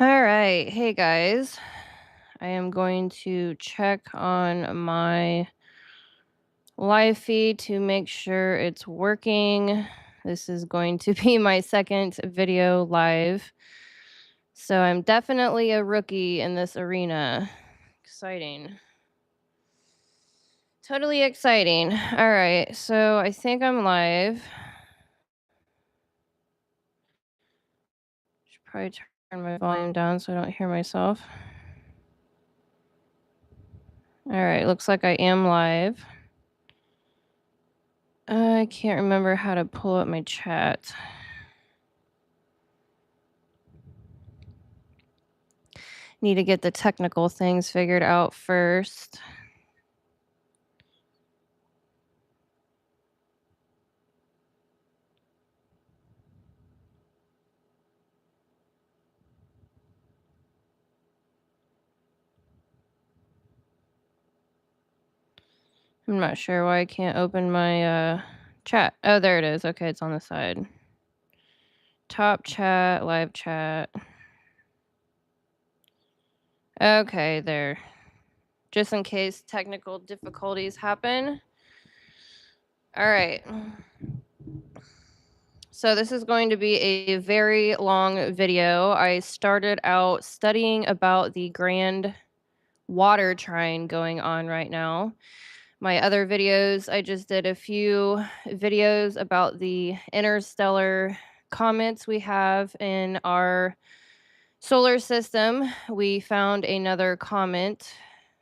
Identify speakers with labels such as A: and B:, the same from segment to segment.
A: All right. Hey guys. I am going to check on my live feed to make sure it's working. This is going to be my second video live. So I'm definitely a rookie in this arena. Exciting. Totally exciting. All right. So I think I'm live. Should probably turn my volume down so I don't hear myself. All right. Looks like I am live. I can't remember how to pull up my chat. Need to get the technical things figured out first. I'm not sure why I can't open my chat. Oh, there it is. Okay, it's on the side. Top chat, live chat. Okay, there. Just in case technical difficulties happen. All right. So this is going to be a very long video. I started out studying about the Grand Water Trine going on right now. My other videos, I just did a few videos about the interstellar comets we have in our solar system. We found another comet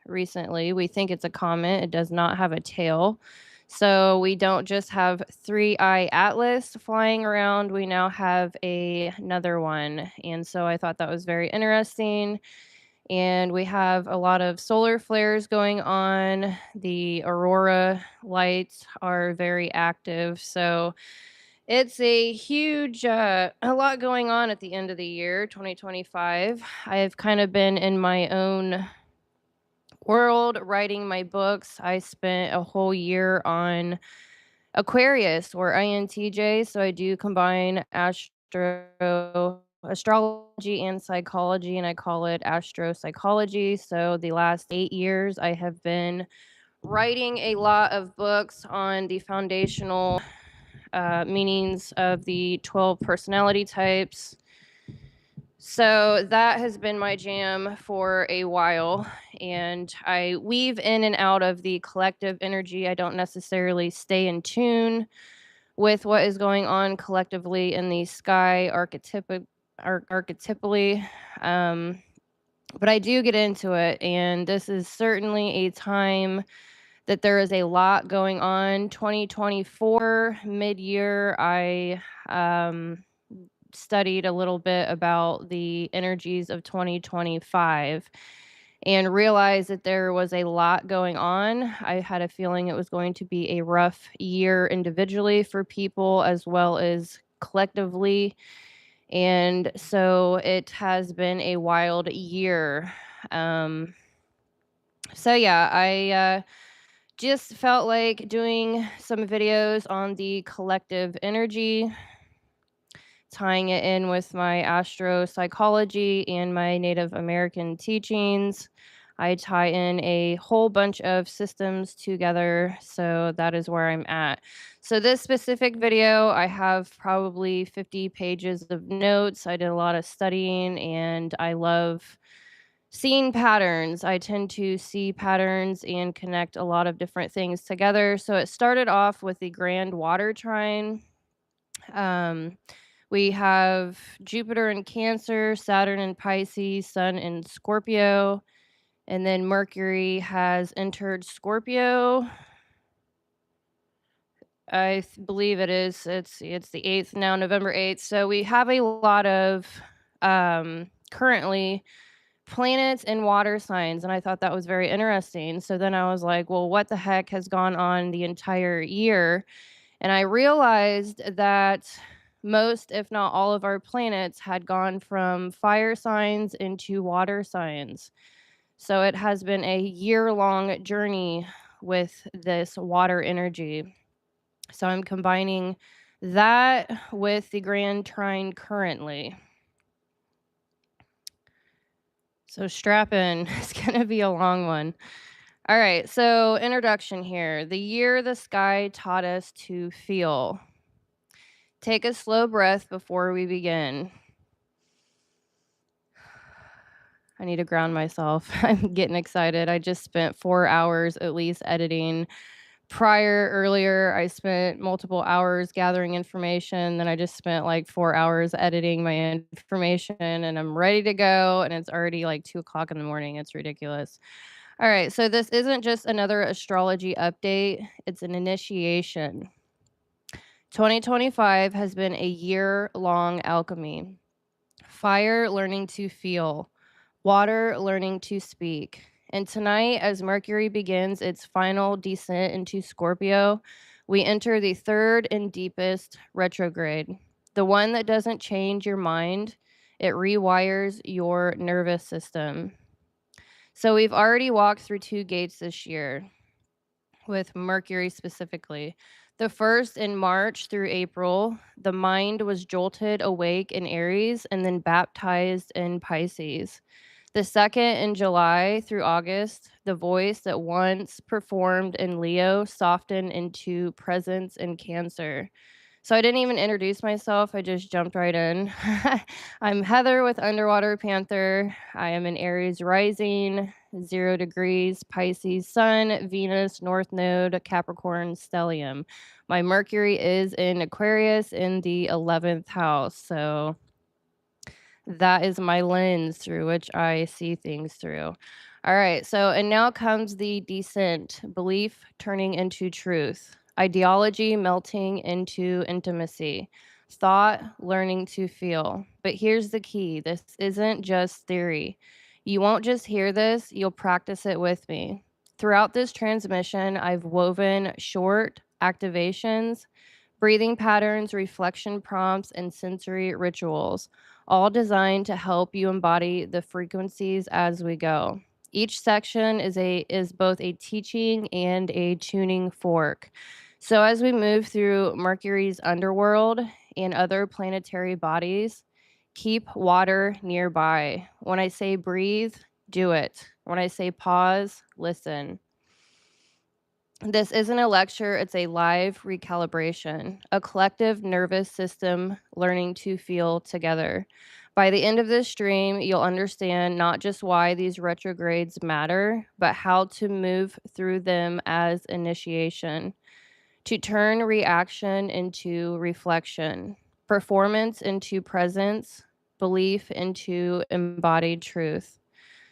A: recently. We think it's a comet. It does not have a tail. So we don't just have 3-eye Atlas flying around. We now have another one. And so I thought that was very interesting. And we have a lot of solar flares going on. The aurora lights are very active. So it's a huge, a lot going on at the end of the year, 2025. I've kind of been in my own world writing my books. I spent a whole year on Aquarius or INTJ. So I do combine astrology and psychology, and I call it Astro-Psychology. So the last 8 years, I have been writing a lot of books on the foundational meanings of the 12 personality types. So that has been my jam for a while, and I weave in and out of the collective energy. I don't necessarily stay in tune with what is going on collectively in the sky archetypally. Um, but I do get into it, and this is certainly a time that there is a lot going on. 2024 mid-year, I studied a little bit about the energies of 2025 and realized that there was a lot going on. I had a feeling it was going to be a rough year individually for people as well as collectively. And so it has been a wild year. Um, so, yeah, I just felt like doing some videos on the collective energy, tying it in with my astro-psychology and my Native American teachings. I tie in a whole bunch of systems together, so that is where I'm at. So this specific video, I have probably 50 pages of notes. I did a lot of studying, and I love seeing patterns. I tend to see patterns and connect a lot of different things together. So it started off with the Grand Water Trine. Um, we have Jupiter in Cancer, Saturn in Pisces, Sun in Scorpio, and then Mercury has entered Scorpio. Believe it is. It's the 8th now, November 8th. So we have a lot of currently planets in water signs, and I thought that was very interesting. So then I was like, well, what the heck has gone on the entire year? And I realized that most, if not all, of our planets had gone from fire signs into water signs. So it has been a year-long journey with this water energy. So I'm combining that with the Grand Trine currently. So strap in. It's going to be a long one. All right. So, introduction here. The year the sky taught us to feel. Take a slow breath before we begin. I need to ground myself. I'm getting excited. I just spent 4 hours at least editing. Earlier, I spent multiple hours gathering information. Then I just spent like 4 hours editing my information, and I'm ready to go. And it's already like 2 o'clock in the morning. It's ridiculous. All right. So, this isn't just another astrology update, it's an initiation. 2025 has been a year long alchemy. Fire learning to feel, water learning to speak. And tonight, as Mercury begins its final descent into Scorpio, we enter the third and deepest retrograde, the one that doesn't change your mind, it rewires your nervous system. So, we've already walked through 2 gates this year with Mercury specifically. The first in March through April, the mind was jolted awake in Aries and then baptized in Pisces. The second in July through August, the voice that once performed in Leo softened into presence in Cancer. So I didn't even introduce myself. I just jumped right in. I'm Heather with Underwater Panther. I am an Aries rising, 0 degrees, Pisces sun, Venus, North Node, Capricorn stellium. My Mercury is in Aquarius in the 11th house. So that is my lens through which I see things through. All right. So, and now comes the descent, belief turning into truth, ideology melting into intimacy, thought learning to feel. But here's the key, this isn't just theory. You won't just hear this, you'll practice it with me. Throughout this transmission, I've woven short activations, breathing patterns, reflection prompts, and sensory rituals, all designed to help you embody the frequencies as we go. Each section is both a teaching and a tuning fork. So as we move through Mercury's underworld and other planetary bodies, keep water nearby. When I say breathe, do it. When I say pause, listen. This isn't a lecture, it's a live recalibration, a collective nervous system learning to feel together. By the end of this stream, you'll understand not just why these retrogrades matter, but how to move through them as initiation, to turn reaction into reflection, performance into presence, belief into embodied truth.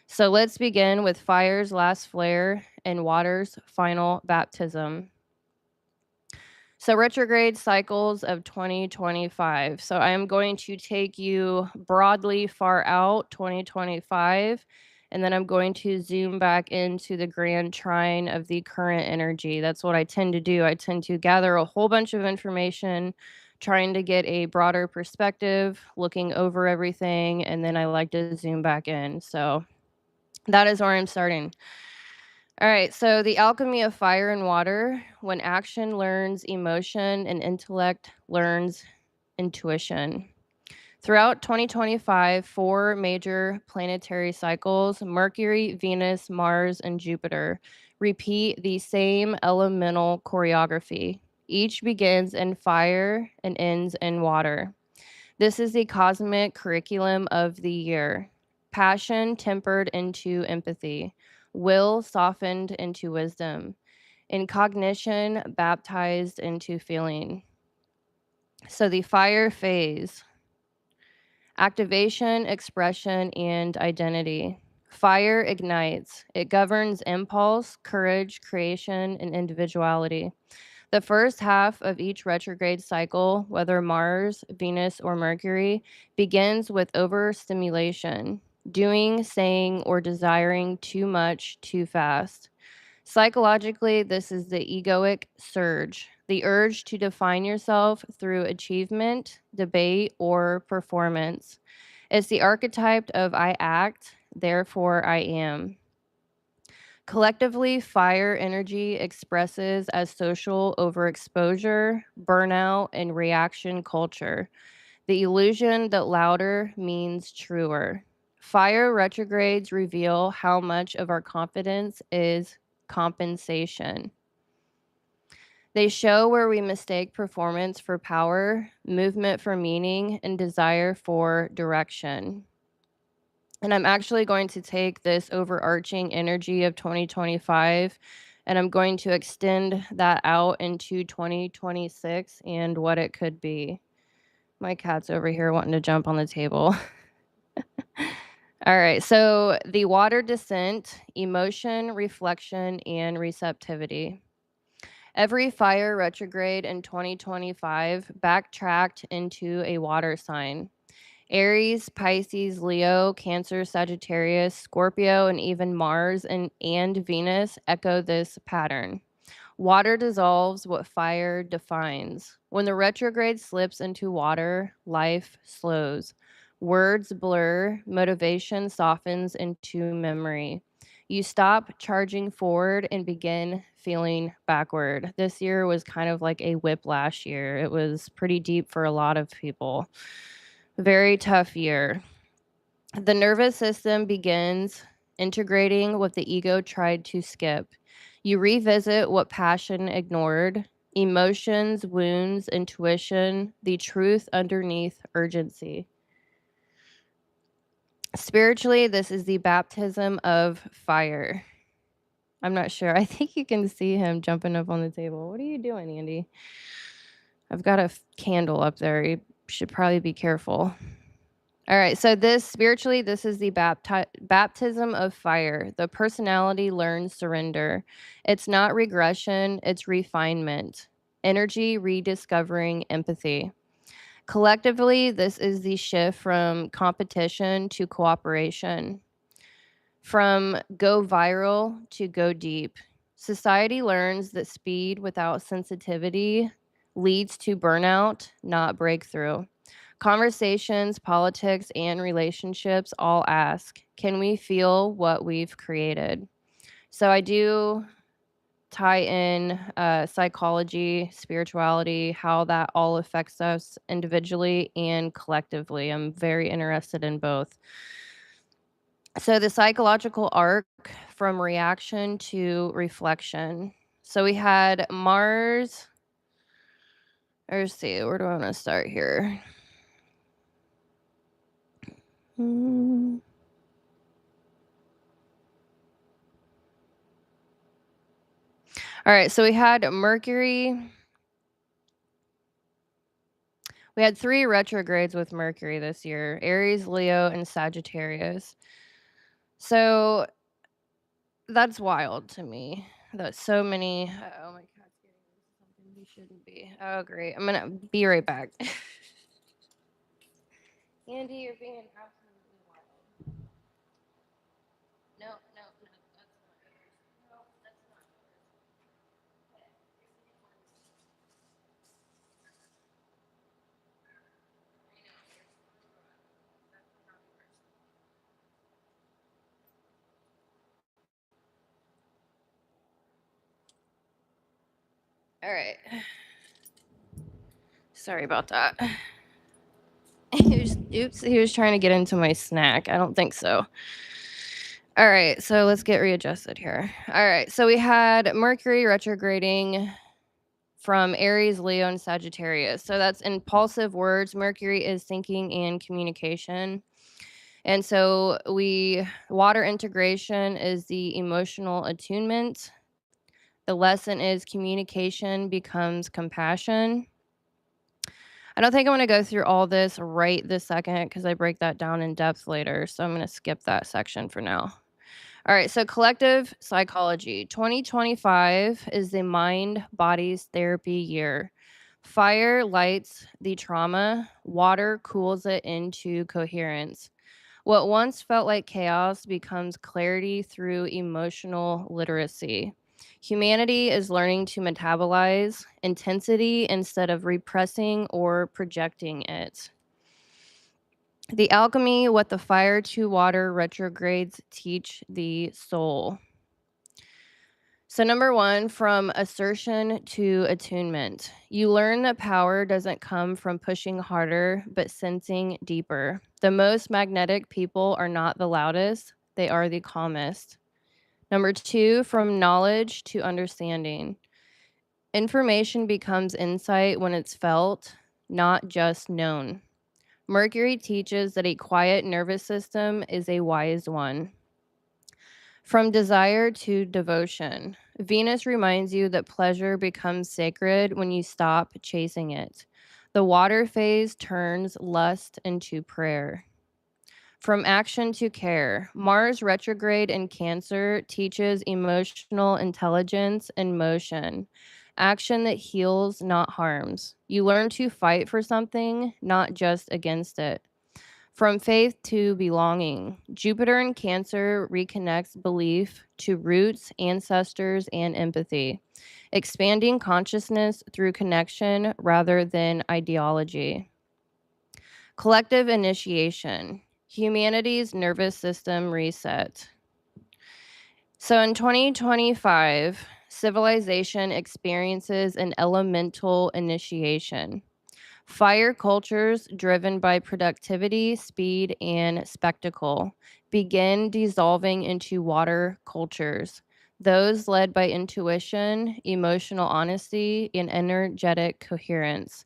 A: So let's begin with fire's last flare and water's final baptism. So, retrograde cycles of 2025. So, I am going to take you broadly far out 2025, and then I'm going to zoom back into the Grand Trine of the current energy. That's what I tend to do. I tend to gather a whole bunch of information, trying to get a broader perspective, looking over everything, and then I like to zoom back in. So, that is where I'm starting. All right, so the alchemy of fire and water, when action learns emotion and intellect learns intuition. Throughout 2025, 4 major planetary cycles, Mercury, Venus, Mars, and Jupiter, repeat the same elemental choreography. Each begins in fire and ends in water. This is the cosmic curriculum of the year. Passion tempered into empathy, will softened into wisdom, and cognition baptized into feeling. So the fire phase, activation, expression, and identity. Fire ignites. It governs impulse, courage, creation, and individuality. The first half of each retrograde cycle, whether Mars, Venus, or Mercury, begins with overstimulation, doing, saying, or desiring too much too fast. Psychologically, this is the egoic surge, the urge to define yourself through achievement, debate, or performance. It's the archetype of I act, therefore I am. Collectively, fire energy expresses as social overexposure, burnout, and reaction culture. The illusion that louder means truer. Fire retrogrades reveal how much of our confidence is compensation. They show where we mistake performance for power, movement for meaning, and desire for direction. And I'm actually going to take this overarching energy of 2025 and I'm going to extend that out into 2026 and what it could be. My cat's over here wanting to jump on the table. All right, so the water descent, emotion, reflection, and receptivity. Every fire retrograde in 2025 backtracked into a water sign. Aries, Pisces, Leo, Cancer, Sagittarius, Scorpio, and even Mars and Venus echo this pattern. Water dissolves what fire defines. When the retrograde slips into water, life slows. Words blur, motivation softens into memory. You stop charging forward and begin feeling backward. This year was kind of like a whiplash year. It was pretty deep for a lot of people. Very tough year. The nervous system begins integrating what the ego tried to skip. You revisit what passion ignored, emotions, wounds, intuition, the truth underneath urgency. Spiritually, this is the baptism of fire. I'm not sure. I think you can see him jumping up on the table. What are you doing, Andy? I've got a candle up there. You should probably be careful. All right, so this is the baptism of fire. The personality learns surrender. It's not regression, it's refinement. Energy rediscovering empathy. Collectively, this is the shift from competition to cooperation, from go viral to go deep. Society learns that speed without sensitivity leads to burnout, not breakthrough. Conversations, politics, and relationships all ask, can we feel what we've created? So I do tie in psychology, spirituality, how that all affects us individually and collectively. I'm very interested in both. So the psychological arc from reaction to reflection. So we had Mars. Let's see, where do I want to start here? All right, so we had Mercury. We had 3 retrogrades with Mercury this year: Aries, Leo, and Sagittarius. So that's wild to me that so many. Oh, my cat's getting into something he shouldn't be. Oh, great. I'm going to be right back. Andy, you're being absolutely wild. No, no, no, that's not yours. No, that's not yours. Okay, here's the new one. I know, yours. That's not yours. All right. Sorry about that. He was trying to get into my snack. I don't think so. All right, so let's get readjusted here. All right, so we had Mercury retrograding from Aries, Leo, and Sagittarius. So that's impulsive words. Mercury is thinking and communication. And so water integration is the emotional attunement. The lesson is communication becomes compassion. I don't think I'm going to go through all this right this second because I break that down in depth later. So I'm going to skip that section for now. All right, so collective psychology. 2025 is the mind body's therapy year. Fire lights the trauma, water cools it into coherence. What once felt like chaos becomes clarity through emotional literacy. Humanity is learning to metabolize intensity instead of repressing or projecting it. The alchemy, what the fire to water retrogrades teach the soul. So, number 1, from assertion to attunement. You learn that power doesn't come from pushing harder, but sensing deeper. The most magnetic people are not the loudest, they are the calmest. Number 2, from knowledge to understanding. Information becomes insight when it's felt, not just known. Mercury teaches that a quiet nervous system is a wise one. From desire to devotion. Venus reminds you that pleasure becomes sacred when you stop chasing it. The water phase turns lust into prayer. From action to care. Mars retrograde in Cancer teaches emotional intelligence and motion. Action that heals, not harms. You learn to fight for something, not just against it. From faith to belonging. Jupiter in Cancer reconnects belief to roots, ancestors, and empathy, expanding consciousness through connection rather than ideology. Collective initiation. Humanity's nervous system reset. So in 2025, civilization experiences an elemental initiation. Fire cultures driven by productivity, speed, and spectacle begin dissolving into water cultures, those led by intuition, emotional honesty, and energetic coherence.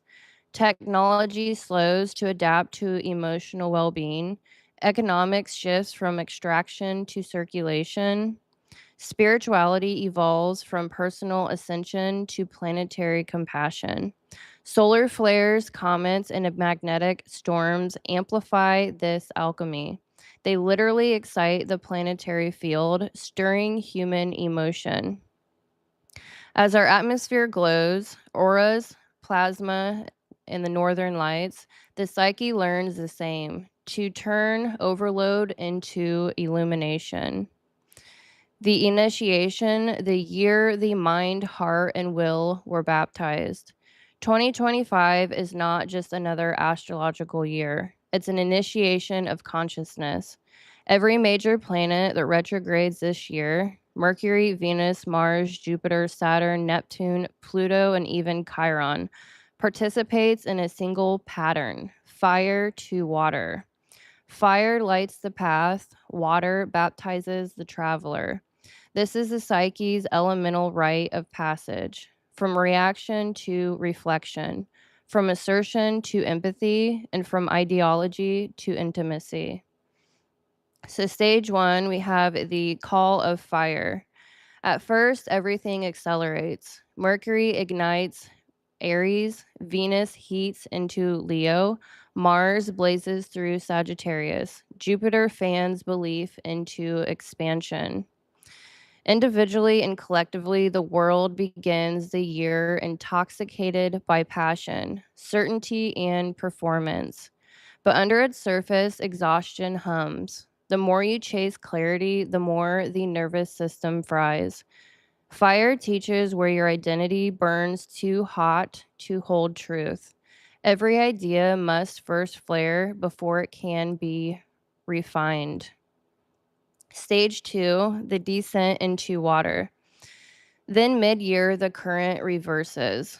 A: Technology slows to adapt to emotional well being. Economics shifts from extraction to circulation. Spirituality evolves from personal ascension to planetary compassion. Solar flares, comets, and magnetic storms amplify this alchemy. They literally excite the planetary field, stirring human emotion. As our atmosphere glows, auras, plasma, and the northern lights, the psyche learns the same to turn overload into illumination. The initiation, the year the mind, heart, and will were baptized. 2025 is not just another astrological year, it's an initiation of consciousness. Every major planet that retrogrades this year, Mercury, Venus, Mars, Jupiter, Saturn, Neptune, Pluto, and even Chiron, participates in a single pattern: fire to water. Fire lights the path, water baptizes the traveler. This is the psyche's elemental rite of passage, from reaction to reflection, from assertion to empathy, and from ideology to intimacy. So, stage 1, we have the call of fire. At first, everything accelerates. Mercury ignites Aries, Venus heats into Leo, Mars blazes through Sagittarius, Jupiter fans belief into expansion. Individually and collectively, the world begins the year intoxicated by passion, certainty, and performance. But under its surface, exhaustion hums. The more you chase clarity, the more the nervous system fries. Fire teaches where your identity burns too hot to hold truth. Every idea must first flare before it can be refined. Stage 2, the descent into water. Then mid-year, the current reverses.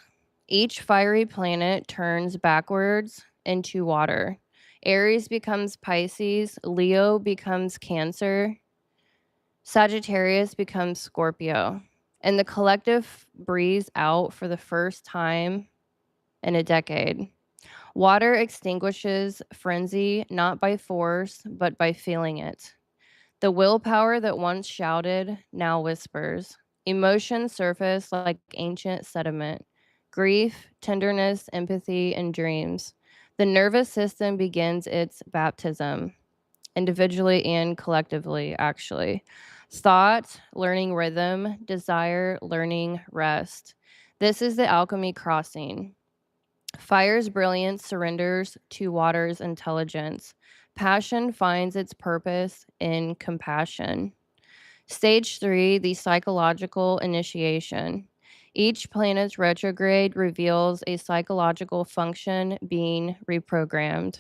A: Each fiery planet turns backwards into water. Aries becomes Pisces, Leo becomes Cancer, Sagittarius becomes Scorpio, and the collective breathes out for the first time in a decade. Water extinguishes frenzy not by force, but by feeling it. The willpower that once shouted now whispers. Emotions surface like ancient sediment: grief, tenderness, empathy, and dreams. The nervous system begins its baptism, individually and collectively, actually. Thought, learning rhythm, desire, learning rest. This is the alchemy crossing. Fire's brilliance surrenders to water's intelligence. Passion finds its purpose in compassion. Stage 3, the psychological initiation. Each planet's retrograde reveals a psychological function being reprogrammed.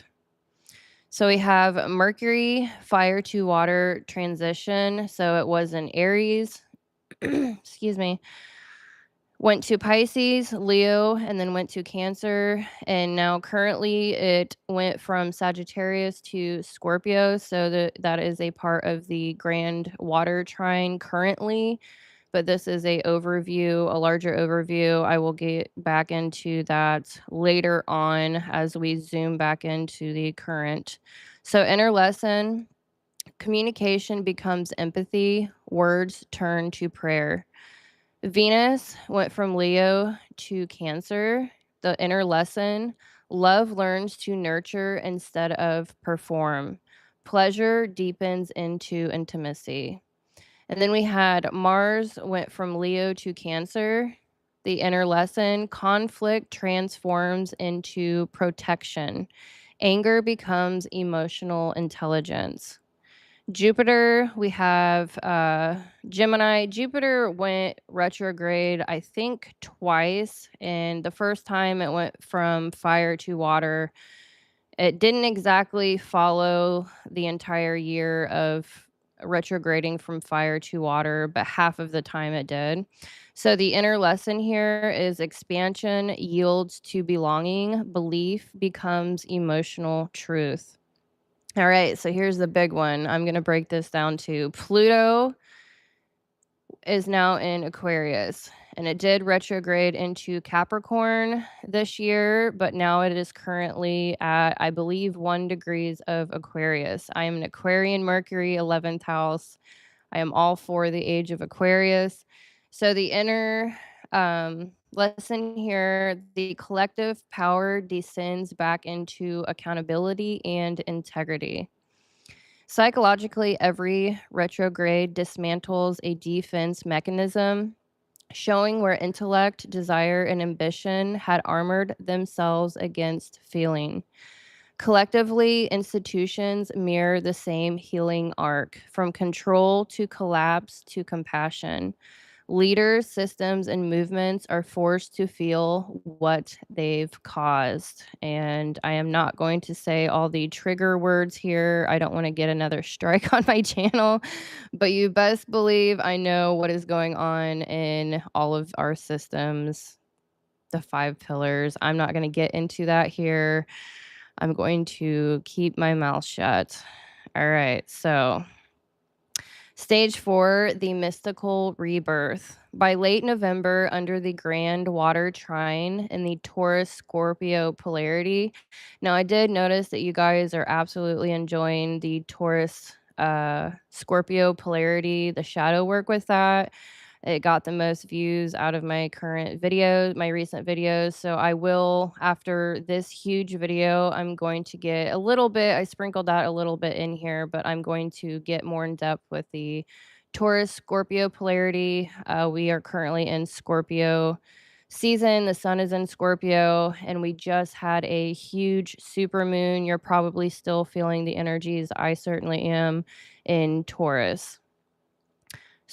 A: So we have Mercury, fire to water transition. So it was in Aries, excuse me, Went to Pisces, Leo, and then went to Cancer. And now currently it went from Sagittarius to Scorpio. So that is a part of the Grand Water Trine currently. But this is a overview, a larger overview. I will get back into that later on as we zoom back into the current. So inner lesson, communication becomes empathy, words turn to prayer. Venus went from Leo to Cancer. The inner lesson, love learns to nurture instead of perform. Pleasure deepens into intimacy. And then we had Mars went from Leo to Cancer. The inner lesson, conflict transforms into protection. Anger becomes emotional intelligence. Jupiter, we have Gemini. Jupiter went retrograde, I think, twice. And the first time it went from fire to water. It didn't exactly follow the entire year of retrograding from fire to water, but half of the time it did. So the inner lesson here is expansion yields to belonging, belief becomes emotional truth. All right, so here's the big one. I'm going to break this down to Pluto is now in Aquarius, and it did retrograde into Capricorn this year, but now it is currently at, I believe, 1 degrees of Aquarius. I am an Aquarian Mercury, 11th house. I am all for the age of Aquarius. So the inner lesson here, the collective power descends back into accountability and integrity. Psychologically, every retrograde dismantles a defense mechanism, showing where intellect, desire, and ambition had armored themselves against feeling. Collectively, institutions mirror the same healing arc, from control to collapse to compassion. Leaders, systems, and movements are forced to feel what they've caused. And I am not going to say all the trigger words here. I don't want to get another strike on my channel, but you best believe I know what is going on in all of our systems, the 5 pillars. I'm not going to get into that here. I'm going to keep my mouth shut. All right, so Stage 4, the mystical rebirth. By late November, under the Grand Water Trine in the Taurus Scorpio polarity. Now, I did notice that you guys are absolutely enjoying the Taurus Scorpio polarity, the shadow work with that. It got the most views out of my current videos, my recent videos. So I will, after this huge video, I'm going to get a little bit, I sprinkled that a little bit in here, but I'm going to get more in depth with the Taurus Scorpio polarity. We are currently in Scorpio season. The sun is in Scorpio, and we just had a huge super moon. You're probably still feeling the energies. I certainly am in Taurus.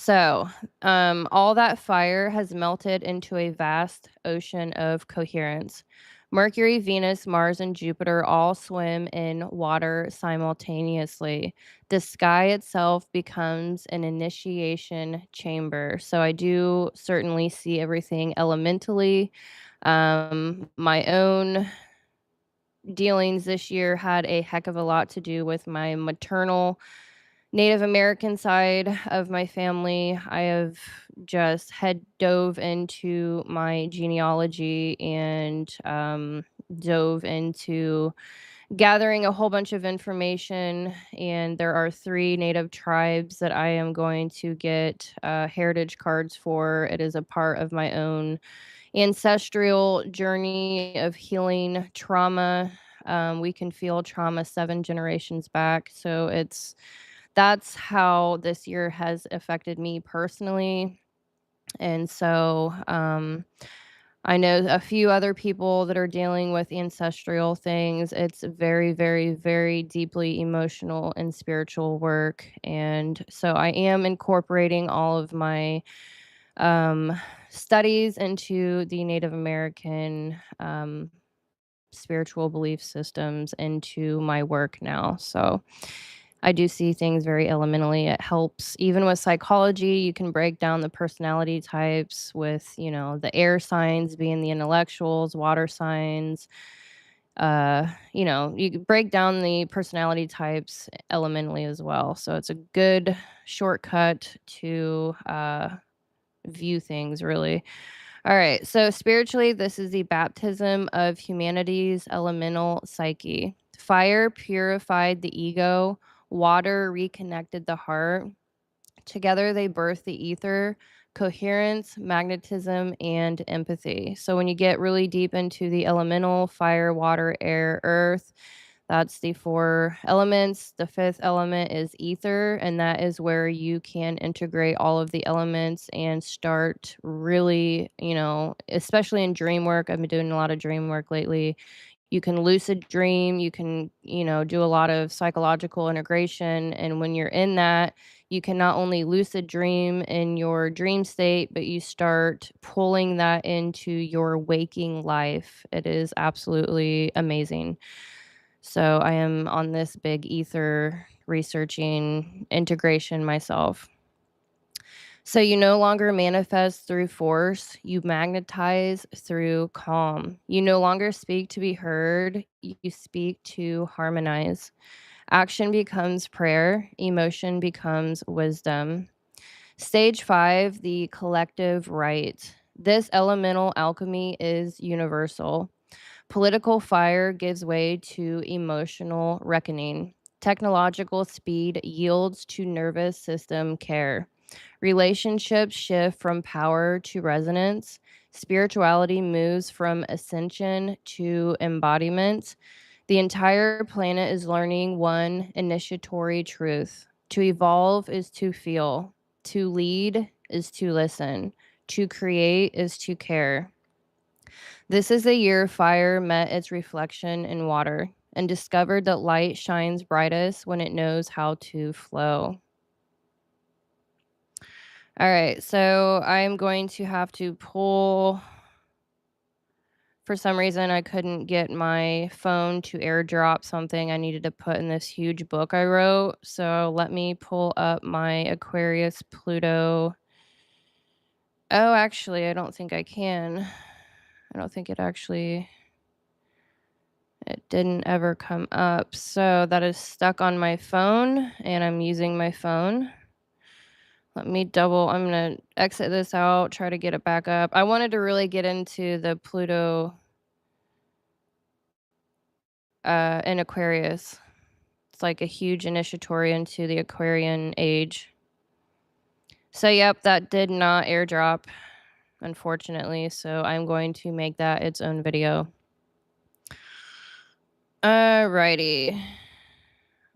A: So, all that fire has melted into a vast ocean of coherence. Mercury, Venus, Mars, and Jupiter all swim in water simultaneously. The sky itself becomes an initiation chamber. So, I do certainly see everything elementally. My own dealings this year had a heck of a lot to do with my maternal Native American side of my family. I have just head dove into my genealogy and dove into gathering a whole bunch of information. And there are 3 native tribes that I am going to get heritage cards for. It is a part of my own ancestral journey of healing trauma. We can feel trauma 7 generations back. So that's how this year has affected me personally. And so I know a few other people that are dealing with ancestral things. It's very, very, very deeply emotional and spiritual work. And so I am incorporating all of my studies into the Native American spiritual belief systems into my work now. So I do see things very elementally. It helps even with psychology, you can break down the personality types with, the air signs being the intellectuals, water signs. You can break down the personality types elementally as well. So it's a good shortcut to view things, really. All right. So spiritually, this is the baptism of humanity's elemental psyche. Fire purified the ego, water reconnected the heart. Together, they birth the ether, coherence, magnetism, and empathy. So when you get really deep into the elemental fire, water, air, earth, that's the four elements. The fifth element is ether, and that is where you can integrate all of the elements and start really, especially in dream work. I've been doing a lot of dream work lately. You can lucid dream, you can, do a lot of psychological integration. And when you're in that, you can not only lucid dream in your dream state, but you start pulling that into your waking life. It is absolutely amazing. So I am on this big ether researching integration myself. So you no longer manifest through force, you magnetize through calm. You no longer speak to be heard, you speak to harmonize. Action becomes prayer, emotion becomes wisdom. Stage 5, the collective right. This elemental alchemy is universal. Political fire gives way to emotional reckoning. Technological speed yields to nervous system care. Relationships shift from power to resonance. Spirituality moves from ascension to embodiment. The entire planet is learning one initiatory truth. To evolve is to feel. To lead is to listen. To create is to care. This is the year fire met its reflection in water and discovered that light shines brightest when it knows how to flow. All right, so I'm going to have to pull. For some reason, I couldn't get my phone to airdrop something I needed to put in this huge book I wrote. So let me pull up my Aquarius Pluto. Oh, actually, I don't think I can. I don't think it didn't ever come up. So that is stuck on my phone, and I'm using my phone. I'm going to exit this out, try to get it back up. I wanted to really get into the Pluto in Aquarius. It's like a huge initiatory into the Aquarian age. So, yep, that did not airdrop, unfortunately. So, I'm going to make that its own video. Alrighty.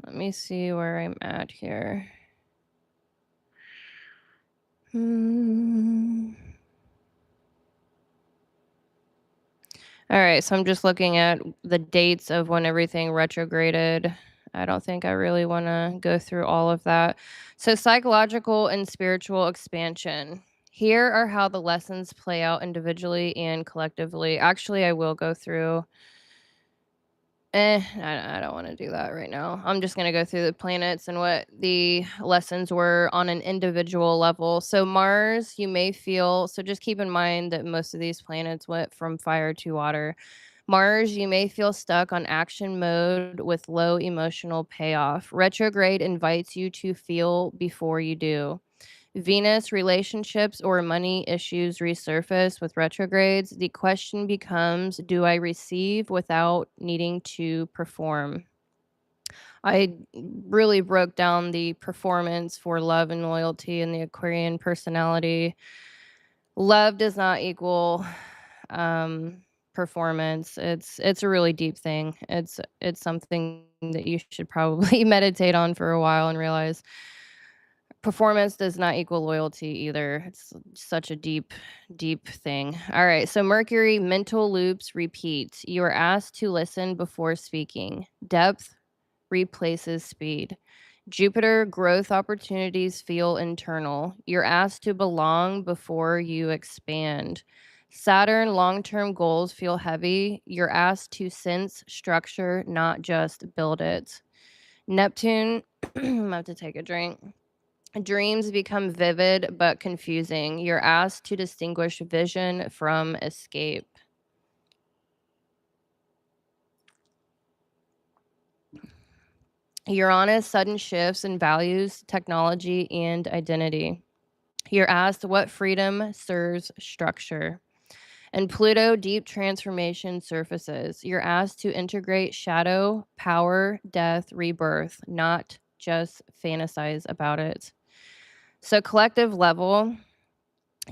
A: Let me see where I'm at here. All right, so I'm just looking at the dates of when everything retrograded. I don't think I really want to go through all of that. So, psychological and spiritual expansion. Here are how the lessons play out individually and collectively. Actually, I will go through. I don't want to do that right now. I'm just going to go through the planets and what the lessons were on an individual level. So, Mars, you may feel, so just keep in mind that most of these planets went from fire to water. Mars, you may feel stuck on action mode with low emotional payoff. Retrograde invites you to feel before you do. Venus, relationships or money issues resurface with retrogrades. The question becomes, do I receive without needing to perform? I really broke down the performance for love and loyalty in the Aquarian personality. Love does not equal performance. It's a really deep thing. It's something that you should probably meditate on for a while and realize performance does not equal loyalty either. It's such a deep, deep thing. All right. So, Mercury, mental loops repeat. You are asked to listen before speaking. Depth replaces speed. Jupiter, growth opportunities feel internal. You're asked to belong before you expand. Saturn, long term goals feel heavy. You're asked to sense structure, not just build it. Neptune, I'm about to take a drink. Dreams become vivid but confusing. You're asked to distinguish vision from escape. Uranus, sudden shifts in values, technology, and identity. You're asked what freedom serves structure. And Pluto, deep transformation surfaces. You're asked to integrate shadow, power, death, rebirth, not just fantasize about it. So, collective level,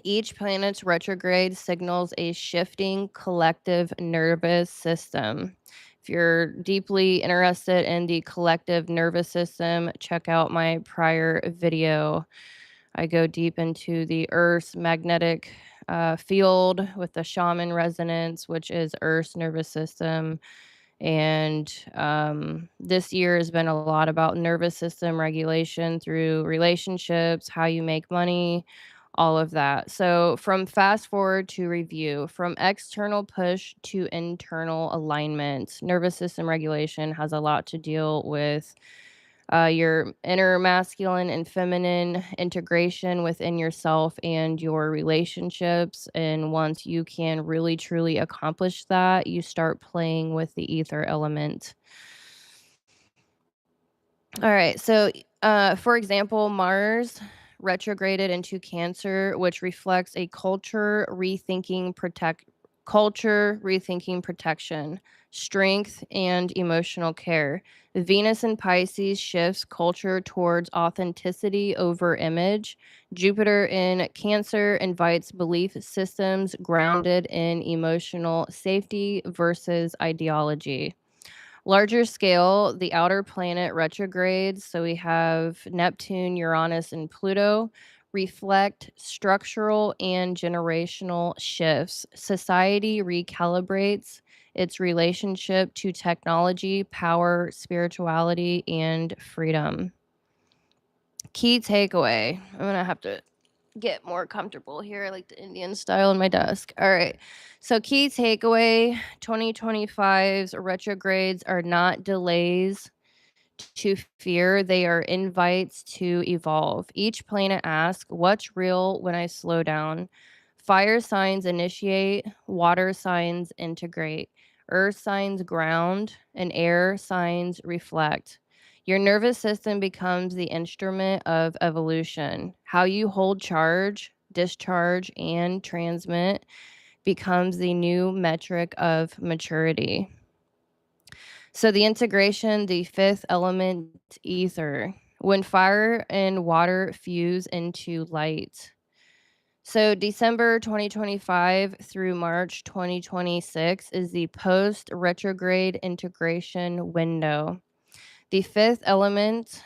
A: each planet's retrograde signals a shifting collective nervous system. If you're deeply interested in the collective nervous system, check out my prior video. I go deep into the Earth's magnetic field with the shaman resonance, which is Earth's nervous system. And this year has been a lot about nervous system regulation through relationships, how you make money, all of that. So, from fast forward to review, from external push to internal alignment, nervous system regulation has a lot to deal with your inner masculine and feminine integration within yourself and your relationships. And once you can really truly accomplish that, you start playing with the ether element. All right. So, for example, Mars retrograded into Cancer, which reflects a culture rethinking protection, strength, and emotional care. Venus in Pisces shifts culture towards authenticity over image. Jupiter in Cancer invites belief systems grounded in emotional safety versus ideology. Larger scale, the outer planet retrogrades, so we have Neptune, Uranus, and Pluto, reflect structural and generational shifts. Society recalibrates its relationship to technology, power, spirituality, and freedom. Key takeaway. I'm going to have to get more comfortable here. I like the Indian style on my desk. All right. So, key takeaway: 2025's retrogrades are not delays to fear, they are invites to evolve. Each planet asks, what's real when I slow down? Fire signs initiate, water signs integrate, earth signs ground, and air signs reflect. Your nervous system becomes the instrument of evolution. How you hold charge, discharge, and transmit becomes the new metric of maturity. So the integration, the fifth element, ether. When fire and water fuse into light. So December 2025 through March 2026 is the post retrograde integration window. The fifth element,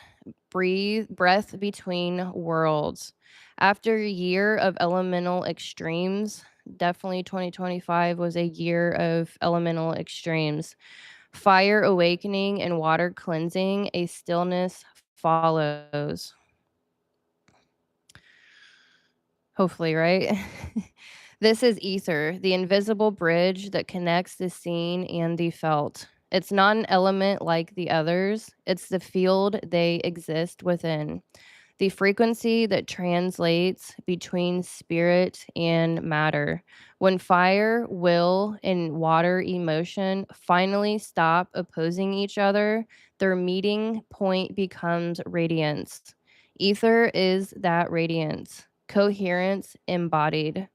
A: breath between worlds. After a year of elemental extremes, definitely 2025 was a year of elemental extremes. Fire awakening and water cleansing, a stillness follows. Hopefully, right? This is ether, the invisible bridge that connects the seen and the felt. It's not an element like the others, it's the field they exist within. The frequency that translates between spirit and matter. When fire, will, and water emotion finally stop opposing each other, their meeting point becomes radiance. Ether is that radiance, coherence embodied.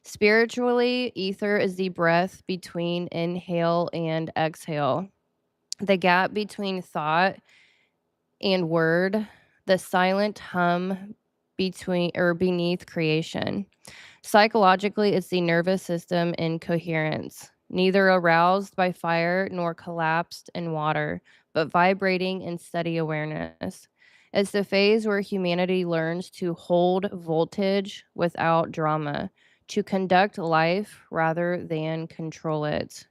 A: Spiritually, ether is the breath between inhale and exhale, the gap between thought and word, the silent hum between or beneath creation. Psychologically, it's the nervous system in coherence, neither aroused by fire nor collapsed in water, but vibrating in steady awareness. It's the phase where humanity learns to hold voltage without drama, to conduct life rather than control it.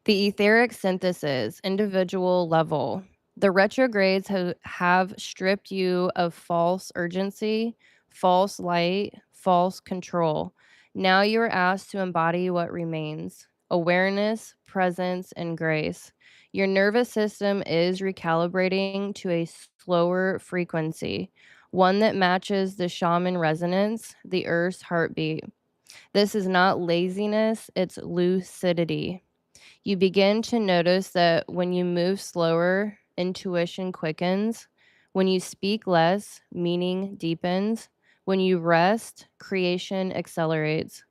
A: The etheric synthesis, individual level. The retrogrades have stripped you of false urgency, false light, false control. Now you are asked to embody what remains awareness, presence, and grace. Your nervous system is recalibrating to a slower frequency, one that matches the shaman resonance, the earth's heartbeat. This is not laziness, it's lucidity. You begin to notice that when you move slower, intuition quickens. When you speak less, meaning deepens. When you rest, creation accelerates.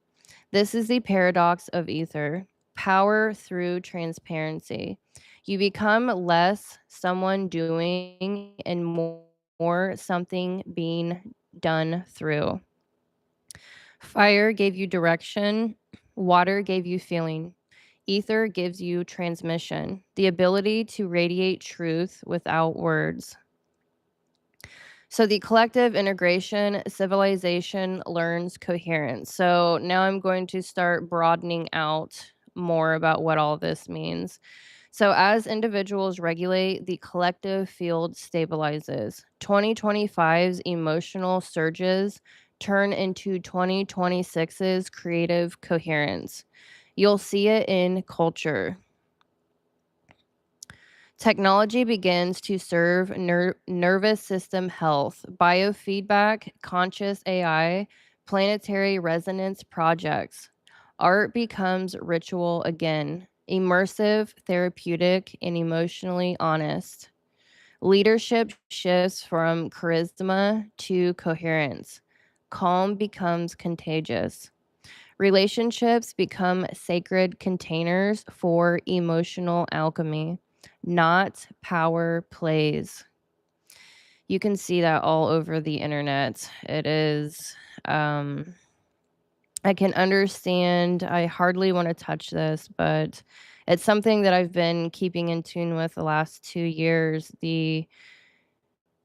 A: This is the paradox of ether, power through transparency. You become less someone doing and more something being done through. Fire gave you direction, water gave you feeling. Ether gives you transmission, the ability to radiate truth without words. So the collective integration civilization learns coherence. So now I'm going to start broadening out more about what all this means. So as individuals regulate, the collective field stabilizes. 2025's emotional surges turn into 2026's creative coherence. You'll see it in culture. Technology begins to serve nervous system health, biofeedback, conscious AI, planetary resonance projects. Art becomes ritual again, immersive, therapeutic, and emotionally honest. Leadership shifts from charisma to coherence. Calm becomes contagious. Relationships become sacred containers for emotional alchemy, not power plays. You can see that all over the internet. It is, I can understand. I hardly want to touch this, but it's something that I've been keeping in tune with the last 2 years. The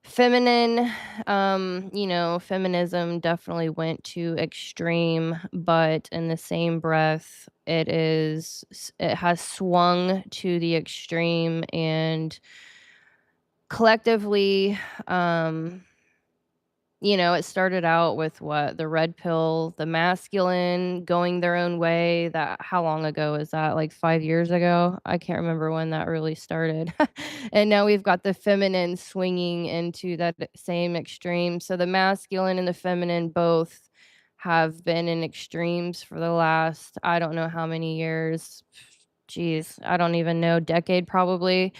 A: feminine, feminism definitely went to extreme, but in the same breath, it has swung to the extreme and collectively, it started out with what? The red pill, the masculine going their own way. That how long ago is that? Like 5 years ago? I can't remember when that really started. And now we've got the feminine swinging into that same extreme. So the masculine and the feminine both have been in extremes for the last, I don't know how many years. Geez, I don't even know, decade probably.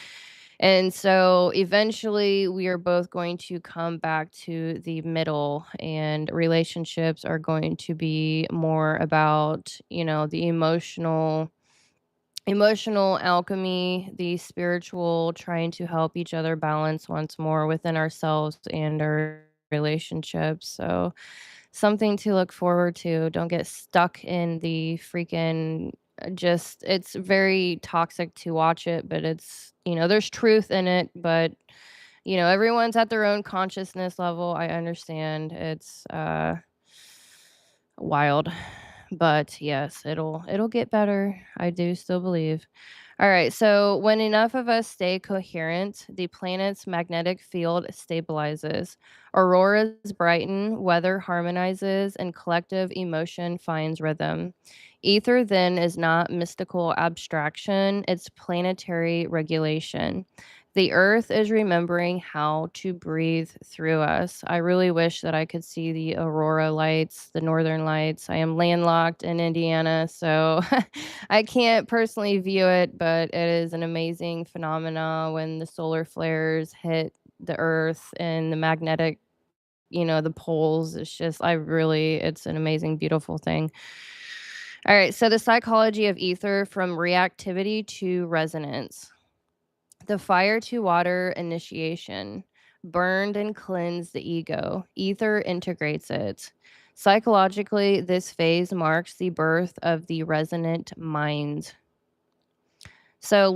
A: And so eventually we are both going to come back to the middle, and relationships are going to be more about, the emotional alchemy, the spiritual, trying to help each other balance once more within ourselves and our relationships. So something to look forward to. Don't get stuck in the freaking just it's very toxic to watch it, but there's truth in it, but everyone's at their own consciousness level. I understand. It's wild. But yes, it'll get better. I do still believe. All right, so when enough of us stay coherent, the planet's magnetic field stabilizes. Auroras brighten, weather harmonizes, and collective emotion finds rhythm. Ether then is not mystical abstraction, it's planetary regulation. The earth is remembering how to breathe through us. I really wish that I could see the aurora lights, the northern lights. I am landlocked in Indiana, so I can't personally view it, but it is an amazing phenomena when the solar flares hit the earth and the magnetic, the poles. It's an amazing, beautiful thing. All right, so the psychology of ether from reactivity to resonance. The fire to water initiation burned and cleansed the ego. Ether integrates it. Psychologically, this phase marks the birth of the resonant mind. So,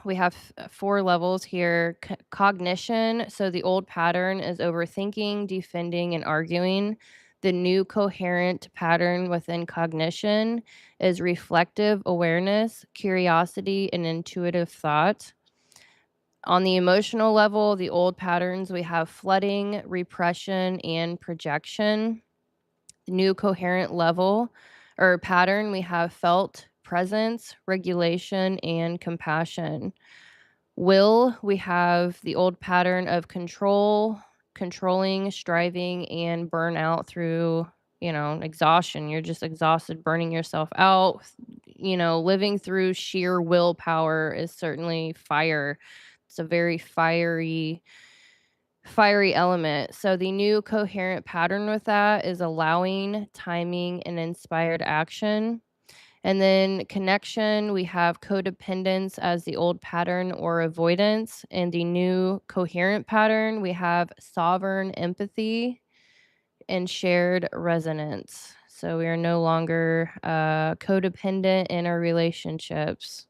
A: we have 4 levels here. Cognition. So, the old pattern is overthinking, defending, and arguing. The new coherent pattern within cognition is reflective awareness, curiosity, and intuitive thought. On the emotional level, the old patterns, we have flooding, repression, and projection. The new coherent level or pattern, we have felt, presence, regulation, and compassion. Will, we have the old pattern of control, controlling, striving, and burnout through, exhaustion. You're just exhausted, burning yourself out. Living through sheer willpower is certainly fire. It's a very fiery element. So the new coherent pattern with that is allowing, timing, and inspired action. And then connection, we have codependence as the old pattern or avoidance. And the new coherent pattern, we have sovereign empathy and shared resonance. So we are no longer codependent in our relationships.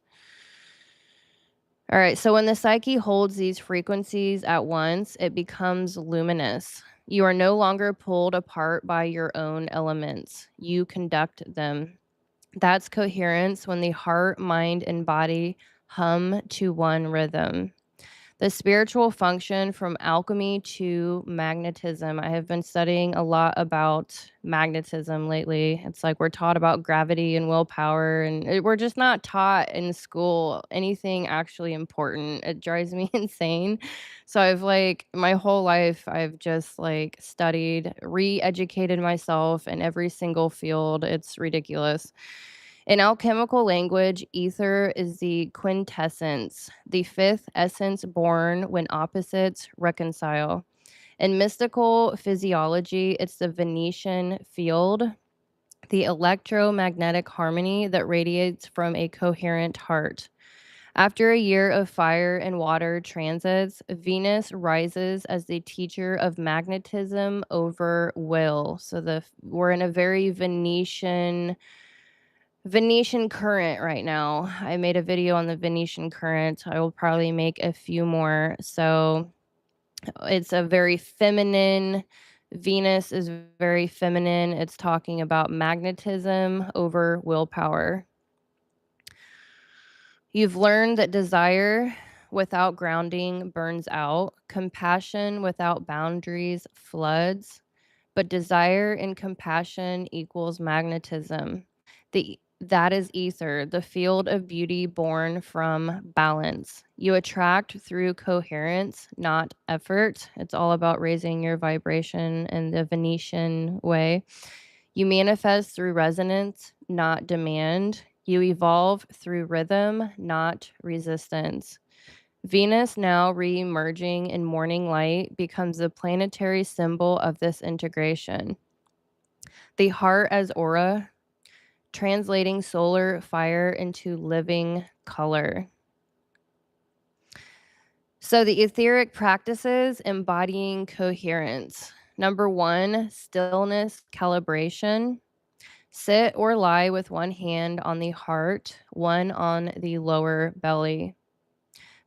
A: All right, so when the psyche holds these frequencies at once, it becomes luminous. You are no longer pulled apart by your own elements, you conduct them. That's coherence when the heart, mind, and body hum to one rhythm. The spiritual function from alchemy to magnetism. I have been studying a lot about magnetism lately. It's like we're taught about gravity and willpower, and we're just not taught in school anything actually important. It drives me insane. So I've my whole life, I've just studied, re educated myself in every single field. It's ridiculous. In alchemical language, ether is the quintessence, the fifth essence born when opposites reconcile. In mystical physiology, it's the Venetian field, the electromagnetic harmony that radiates from a coherent heart. After a year of fire and water transits, Venus rises as the teacher of magnetism over will. So we're in a very Venetian current right now. I made a video on the Venetian current. I will probably make a few more. So it's a very feminine. Venus is very feminine. It's talking about magnetism over willpower. You've learned that desire without grounding burns out, compassion without boundaries floods, but desire and compassion equals magnetism. That is ether, the field of beauty born from balance. You attract through coherence, not effort. It's all about raising your vibration in the Venetian way. You manifest through resonance, not demand. You evolve through rhythm, not resistance. Venus, now re-emerging in morning light, becomes the planetary symbol of this integration. The heart as aura, translating solar fire into living color. So the etheric practices embodying coherence. Number 1, stillness calibration. Sit or lie with one hand on the heart, one on the lower belly.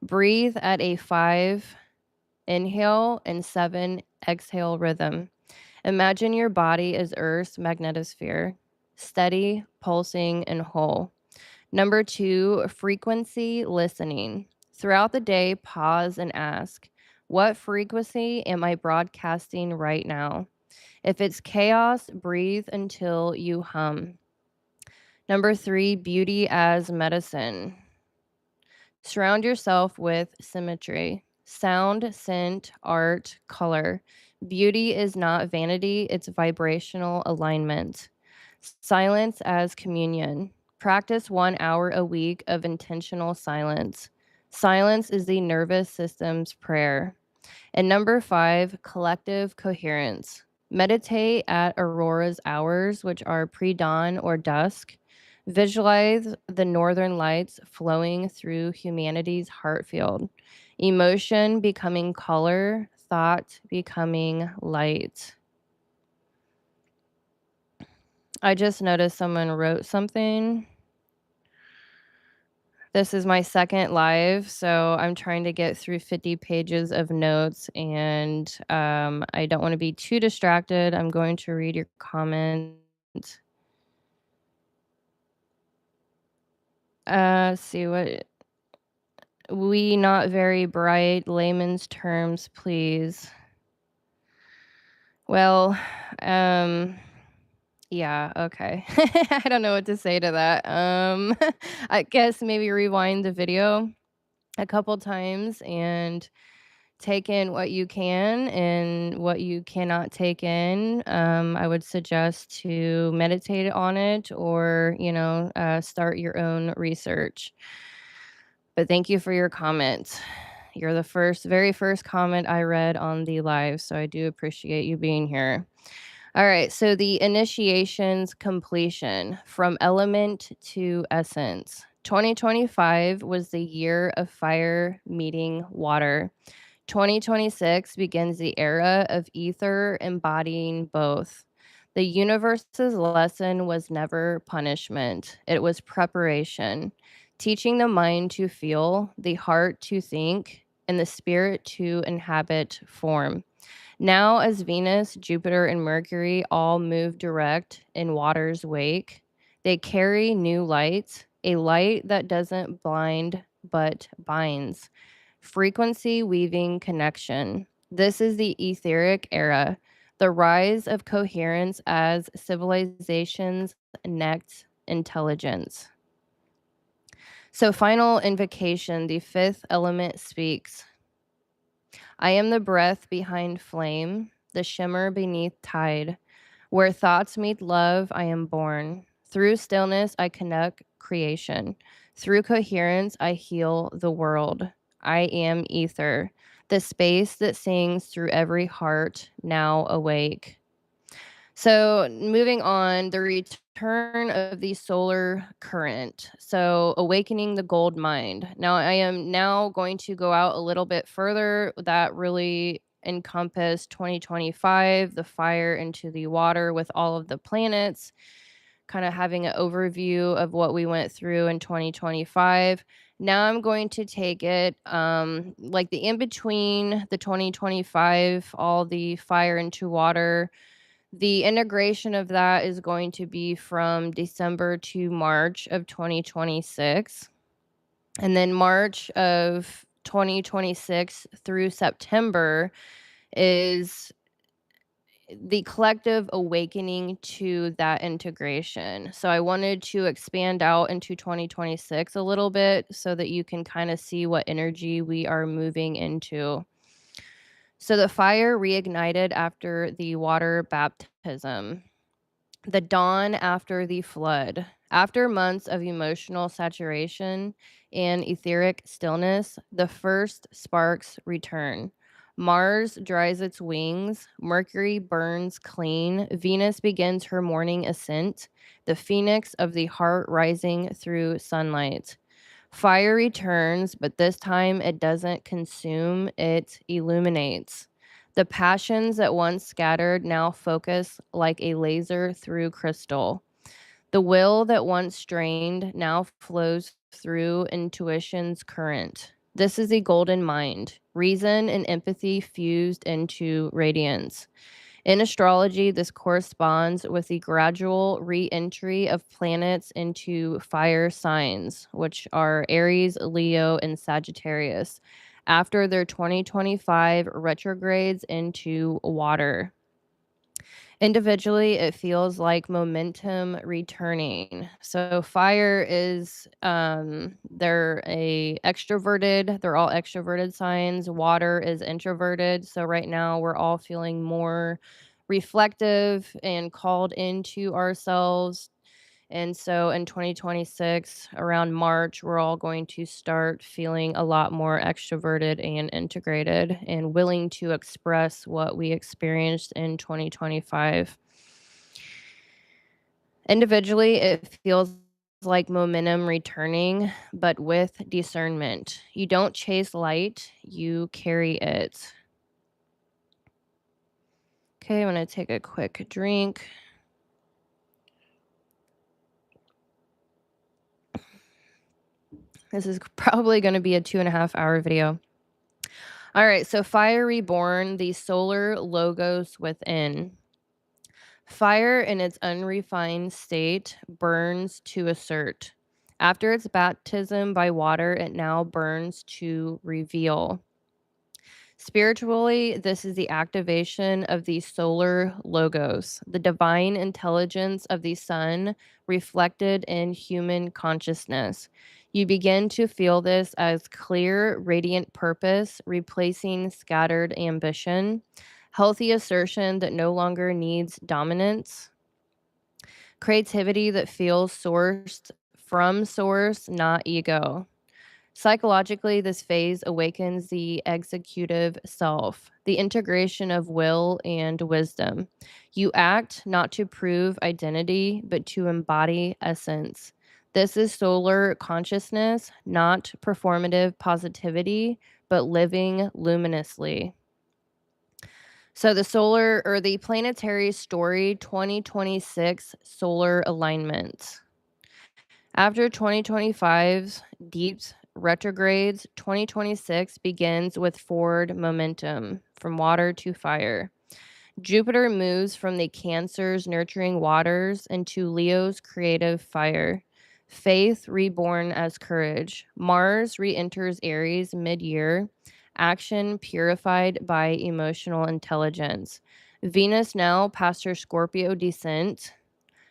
A: Breathe at a 5 inhale and 7 exhale rhythm. Imagine your body as Earth's magnetosphere, steady, pulsing, and whole. Number 2, frequency listening. Throughout the day, pause and ask, what frequency am I broadcasting right now? If it's chaos, breathe until you hum. Number 3, beauty as medicine. Surround yourself with symmetry, sound, scent, art, color. Beauty is not vanity, it's vibrational alignment. Silence as communion. Practice 1 hour a week of intentional silence. Silence is the nervous system's prayer. And number 5, collective coherence. Meditate at aurora's hours, which are pre-dawn or dusk. Visualize the northern lights flowing through humanity's heart field. Emotion becoming color, thought becoming light. I just noticed someone wrote something. This is my second live, so I'm trying to get through 50 pages of notes, and I don't want to be too distracted. I'm going to read your comment. See what we not very bright layman's terms, please. Well, Yeah, okay. I don't know what to say to that. I guess maybe rewind the video a couple times and take in what you can and what you cannot take in. I would suggest to meditate on it or, start your own research. But thank you for your comment. You're the very first comment I read on the live, so I do appreciate you being here. All right, so the initiation's completion from element to essence. 2025 was the year of fire meeting water. 2026 begins the era of ether embodying both. The universe's lesson was never punishment, it was preparation, teaching the mind to feel, the heart to think, and the spirit to inhabit form. Now, as Venus, Jupiter, and Mercury all move direct in water's wake, they carry new light, a light that doesn't blind but binds. Frequency weaving connection. This is the etheric era, the rise of coherence as civilizations next intelligence. So, final invocation, the fifth element speaks. I am the breath behind flame, the shimmer beneath tide. Where thoughts meet love, I am born. Through stillness, I connect creation. Through coherence, I heal the world. I am ether, the space that sings through every heart now awake. So, moving on, the return of the solar current. So, awakening the gold mind. Now, I am now going to go out a little bit further. That really encompassed 2025, the fire into the water with all of the planets, kind of having an overview of what we went through in 2025. Now I'm going to take it like the in between the 2025, all the fire into water, the integration of that is going to be from December to March of 2026. And then March of 2026 through September is the collective awakening to that integration. So I wanted to expand out into 2026 a little bit so that you can kind of see what energy we are moving into. So the fire reignited after the water baptism. The dawn after the flood. After months of emotional saturation and etheric stillness, the first sparks return. Mars dries its wings, Mercury burns clean, Venus begins her morning ascent, the phoenix of the heart rising through sunlight. Fire returns, but this time it doesn't consume, it illuminates. The passions that once scattered now focus like a laser through crystal. The will that once strained now flows through intuition's current. This is a golden mind, reason and empathy fused into radiance. In astrology, this corresponds with the gradual re entry of planets into fire signs, which are Aries, Leo, and Sagittarius, after their 2025 retrogrades into water. Individually, it feels like momentum returning. So fire is they're all extroverted signs. Water is introverted. So right now we're all feeling more reflective and called into ourselves, and so in 2026, around March, we're all going to start feeling a lot more extroverted and integrated and willing to express what we experienced in 2025. Individually, it feels like momentum returning, but with discernment. You don't chase light, you carry it. Okay, I'm going to take a quick drink. This is probably going to be a 2.5 hour video. All right, so Fire Reborn, the solar logos within. Fire in its unrefined state burns to assert. After its baptism by water, it now burns to reveal. Spiritually, this is the activation of the solar logos, the divine intelligence of the sun reflected in human consciousness. You begin to feel this as clear, radiant purpose, replacing scattered ambition, healthy assertion that no longer needs dominance, creativity that feels sourced from source, not ego. Psychologically, this phase awakens the executive self, the integration of will and wisdom. You act not to prove identity, but to embody essence. This is solar consciousness, not performative positivity, but living luminously. So, the solar or the planetary story 2026 solar alignment. After 2025's deep retrogrades, 2026 begins with forward momentum from water to fire. Jupiter moves from the Cancer's nurturing waters into Leo's creative fire. Faith reborn as courage. Mars re enters Aries mid year. Action purified by emotional intelligence. Venus, now past her Scorpio descent,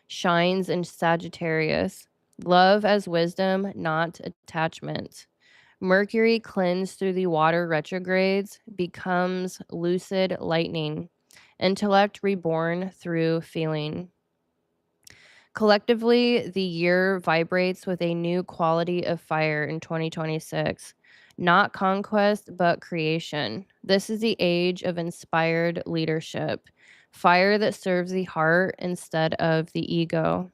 A: shines in Sagittarius. Love as wisdom, not attachment. Mercury, cleansed through the water retrogrades, becomes lucid lightning. Intellect reborn through feeling. Collectively, the year vibrates with a new quality of fire in 2026. Not conquest, but creation. This is the age of inspired leadership. Fire that serves the heart instead of the ego.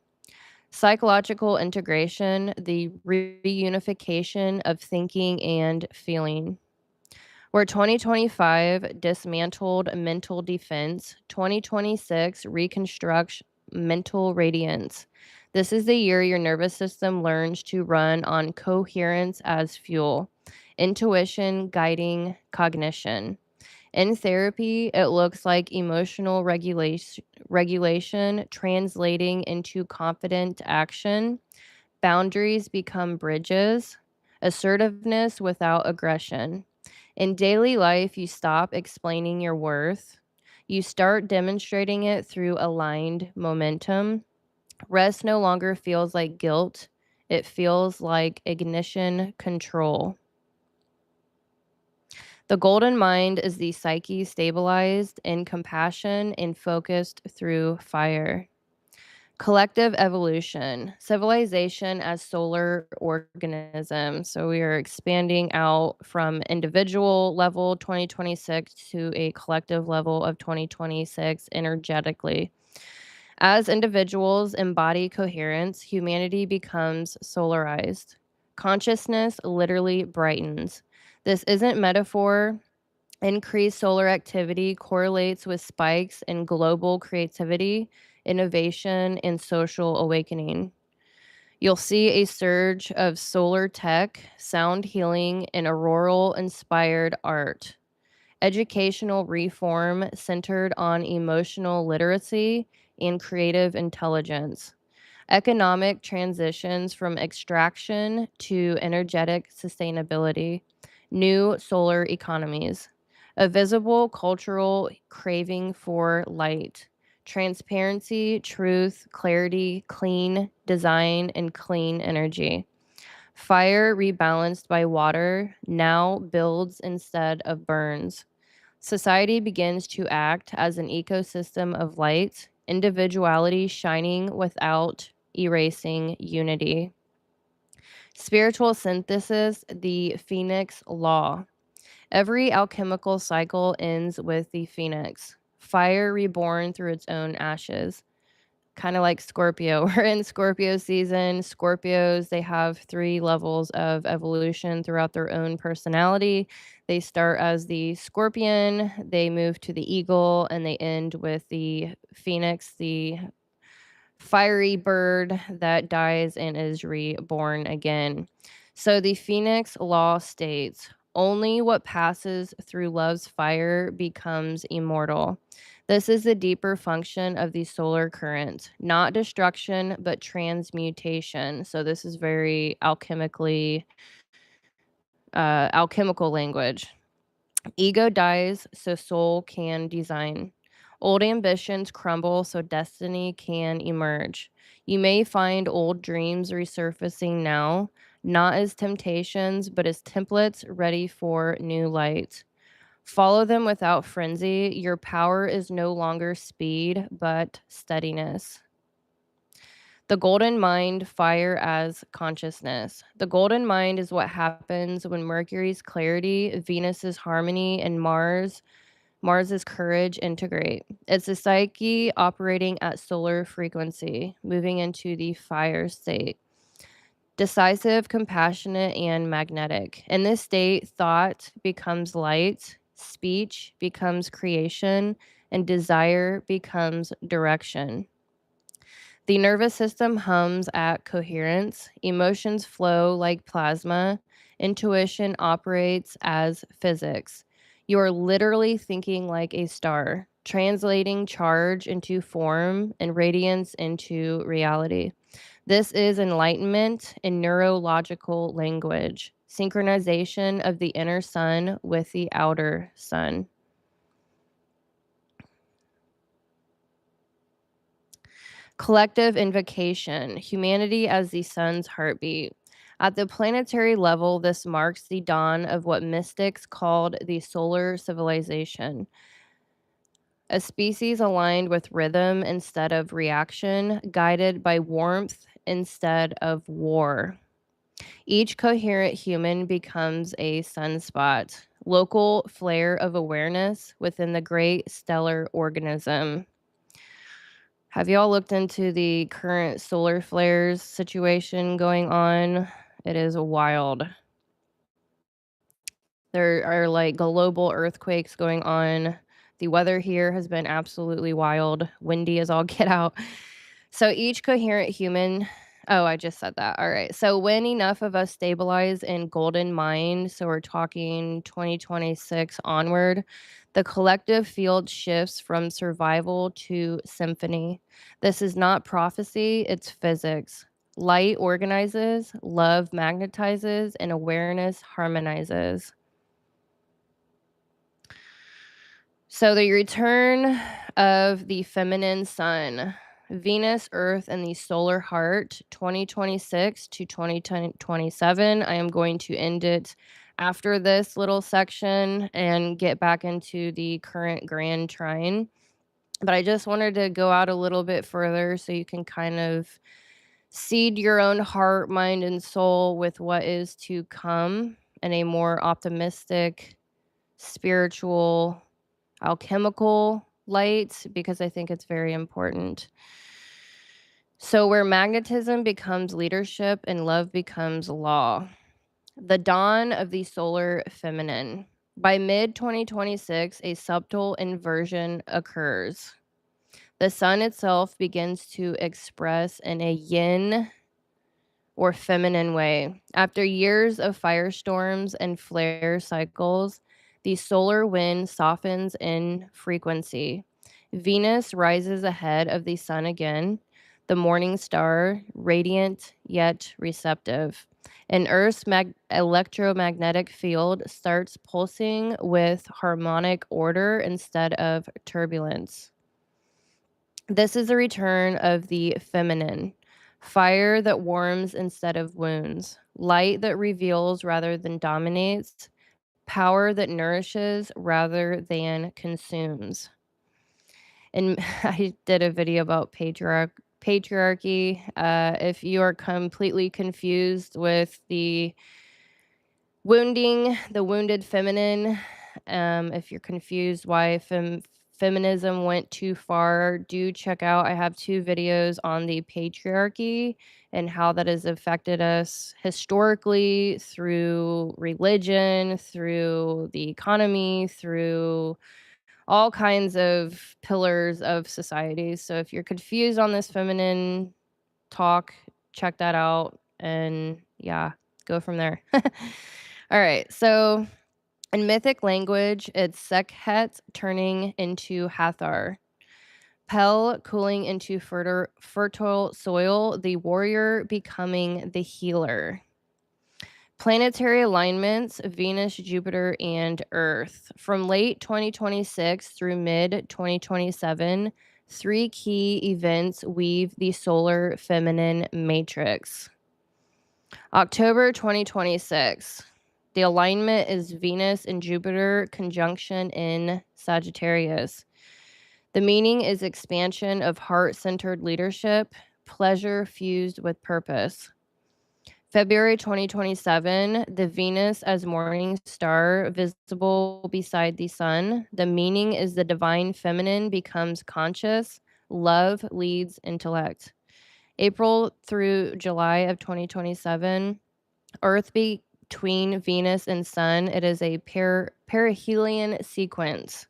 A: Psychological integration, the reunification of thinking and feeling. Where 2025 dismantled mental defense, 2026 reconstructs mental radiance. This is the year your nervous system learns to run on coherence as fuel, intuition guiding cognition. In therapy, it looks like emotional regulation translating into confident action. Boundaries become bridges, assertiveness without aggression. In daily life, you stop explaining your worth. You start demonstrating it through aligned momentum. Rest no longer feels like guilt, it feels like ignition control. The golden mind is the psyche stabilized in compassion and focused through fire. Collective evolution, civilization as solar organism. So we are expanding out from individual level 2026 to a collective level of 2026 energetically. As individuals embody coherence, humanity becomes solarized. Consciousness literally brightens. This isn't metaphor. Increased solar activity correlates with spikes in global creativity, innovation, and social awakening. You'll see a surge of solar tech, sound healing, and auroral inspired art. Educational reform centered on emotional literacy and creative intelligence. Economic transitions from extraction to energetic sustainability. New solar economies. A visible cultural craving for light. Transparency, truth, clarity, clean design, and clean energy. Fire rebalanced by water now builds instead of burns. Society begins to act as an ecosystem of light, individuality shining without erasing unity. Spiritual synthesis, the Phoenix Law. Every alchemical cycle ends with the phoenix, fire reborn through its own ashes. Kind of like Scorpio. We're in Scorpio season. Scorpios, they have 3 levels of evolution throughout their own personality. They start as the scorpion, they move to the eagle, and they end with the phoenix, the fiery bird that dies and is reborn again. So the Phoenix Law states only what passes through love's fire becomes immortal. This is the deeper function of the solar current, not destruction, but transmutation. So this is very alchemical language. Ego dies so soul can design. Old ambitions crumble so destiny can emerge. You may find old dreams resurfacing now, not as temptations, but as templates ready for new light. Follow them without frenzy. Your power is no longer speed, but steadiness. The golden mind, fire as consciousness. The golden mind is what happens when Mercury's clarity, Venus's harmony, and Mars's courage integrate. It's the psyche operating at solar frequency, moving into the fire state. Decisive, compassionate, and magnetic. In this state, thought becomes light, speech becomes creation, and desire becomes direction. The nervous system hums at coherence, emotions flow like plasma, intuition operates as physics. You are literally thinking like a star, translating charge into form and radiance into reality. This is enlightenment in neurological language, synchronization of the inner sun with the outer sun. Collective invocation, humanity as the sun's heartbeat. At the planetary level, this marks the dawn of what mystics called the solar civilization, a species aligned with rhythm instead of reaction, guided by warmth instead of war. Each coherent human becomes a sunspot, local flare of awareness within the great stellar organism. Have y'all looked into the current solar flares situation going on? It is wild. There are like global earthquakes going on. The weather here has been absolutely wild, windy as all get out. So each coherent human, oh, I just said that. All right. So when enough of us stabilize in golden mind, so we're talking 2026 onward, the collective field shifts from survival to symphony. This is not prophecy, it's physics. Light organizes, love magnetizes, and awareness harmonizes. So the return of the feminine sun, Venus, Earth, and the solar heart, 2026 to 2027. I am going to end it after this little section and get back into the current Grand Trine. But I just wanted to go out a little bit further so you can kind of seed your own heart, mind, and soul with what is to come in a more optimistic, spiritual, alchemical light, because I think it's very important. So, where magnetism becomes leadership and love becomes law. The dawn of the solar feminine. By mid 2026, a subtle inversion occurs. The sun itself begins to express in a yin or feminine way. After years of firestorms and flare cycles, the solar wind softens in frequency. Venus rises ahead of the sun again, the morning star, radiant yet receptive. And Earth's electromagnetic field starts pulsing with harmonic order instead of turbulence. This is a return of the feminine. Fire that warms instead of wounds. Light that reveals rather than dominates. Power that nourishes rather than consumes. And I did a video about patriarchy. If you are completely confused with the wounded feminine, if you're confused why feminism went too far, do check out. I have 2 videos on the patriarchy and how that has affected us historically through religion, through the economy, through all kinds of pillars of society. So if you're confused on this feminine talk, check that out and yeah, go from there. All right. So in mythic language, it's Sekhet turning into Hathor, Pel cooling into fertile soil, the warrior becoming the healer. Planetary alignments: Venus, Jupiter, and Earth. From late 2026 through mid 2027, three key events weave the solar feminine matrix. October 2026. The alignment is Venus and Jupiter conjunction in Sagittarius. The meaning is expansion of heart-centered leadership, pleasure fused with purpose. February 2027, the Venus as morning star visible beside the sun. The meaning is the divine feminine becomes conscious, love leads intellect. April through July of 2027, Earth between Venus and Sun. It is a perihelion sequence.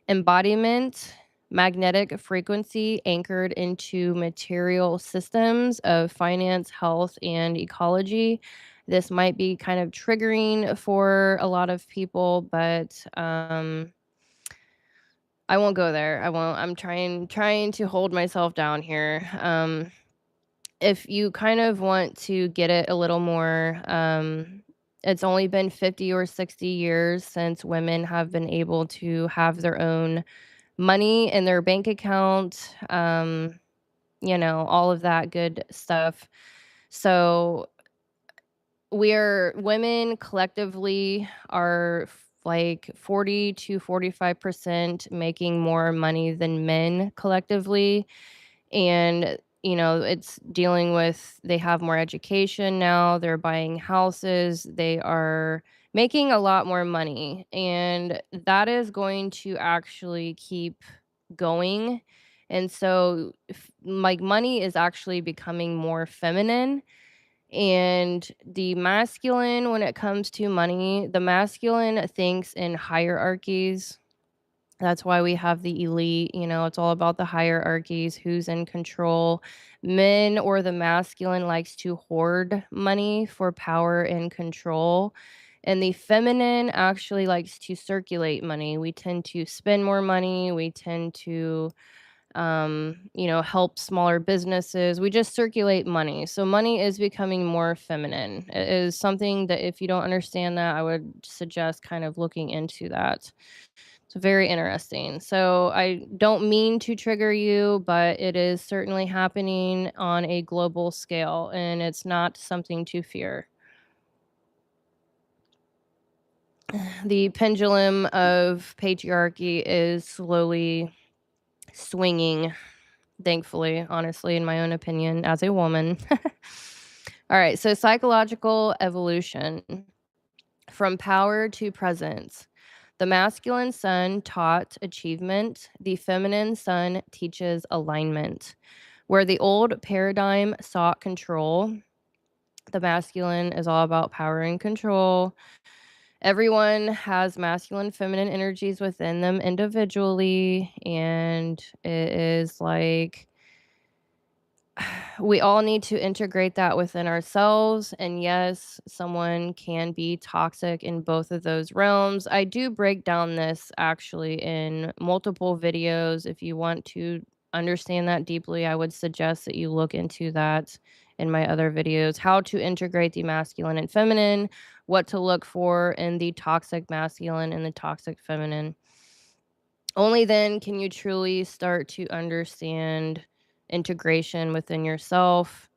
A: Embodiment: magnetic frequency anchored into material systems of finance, health, and ecology. This might be kind of triggering for a lot of people, but I won't go there. I won't. I'm trying to hold myself down here. If you kind of want to get it a little more, it's only been 50 or 60 years since women have been able to have their own money in their bank account, all of that good stuff. So women collectively are like 40 to 45% making more money than men collectively. And it's dealing with, they have more education now, they're buying houses, they are making a lot more money, and that is going to actually keep going. And so like money is actually becoming more feminine, and the masculine, when it comes to money, the masculine thinks in hierarchies. That's why we have the elite, it's all about the hierarchies, who's in control. Men, or the masculine, likes to hoard money for power and control. And the feminine actually likes to circulate money. We tend to spend more money. We tend to, help smaller businesses. We just circulate money. So money is becoming more feminine. It is something that, if you don't understand that, I would suggest kind of looking into that. It's very interesting. So I don't mean to trigger you, but it is certainly happening on a global scale, and it's not something to fear. The pendulum of patriarchy is slowly swinging, thankfully, honestly, in my own opinion, as a woman. All right, so psychological evolution. From power to presence. The masculine sun taught achievement, the feminine sun teaches alignment. Where the old paradigm sought control, the masculine is all about power and control. Everyone has masculine, feminine energies within them individually, and it is like we all need to integrate that within ourselves. And yes, someone can be toxic in both of those realms. I do break down this actually in multiple videos. If you want to understand that deeply, I would suggest that you look into that in my other videos. How to integrate the masculine and feminine, what to look for in the toxic masculine and the toxic feminine. Only then can you truly start to understand integration within yourself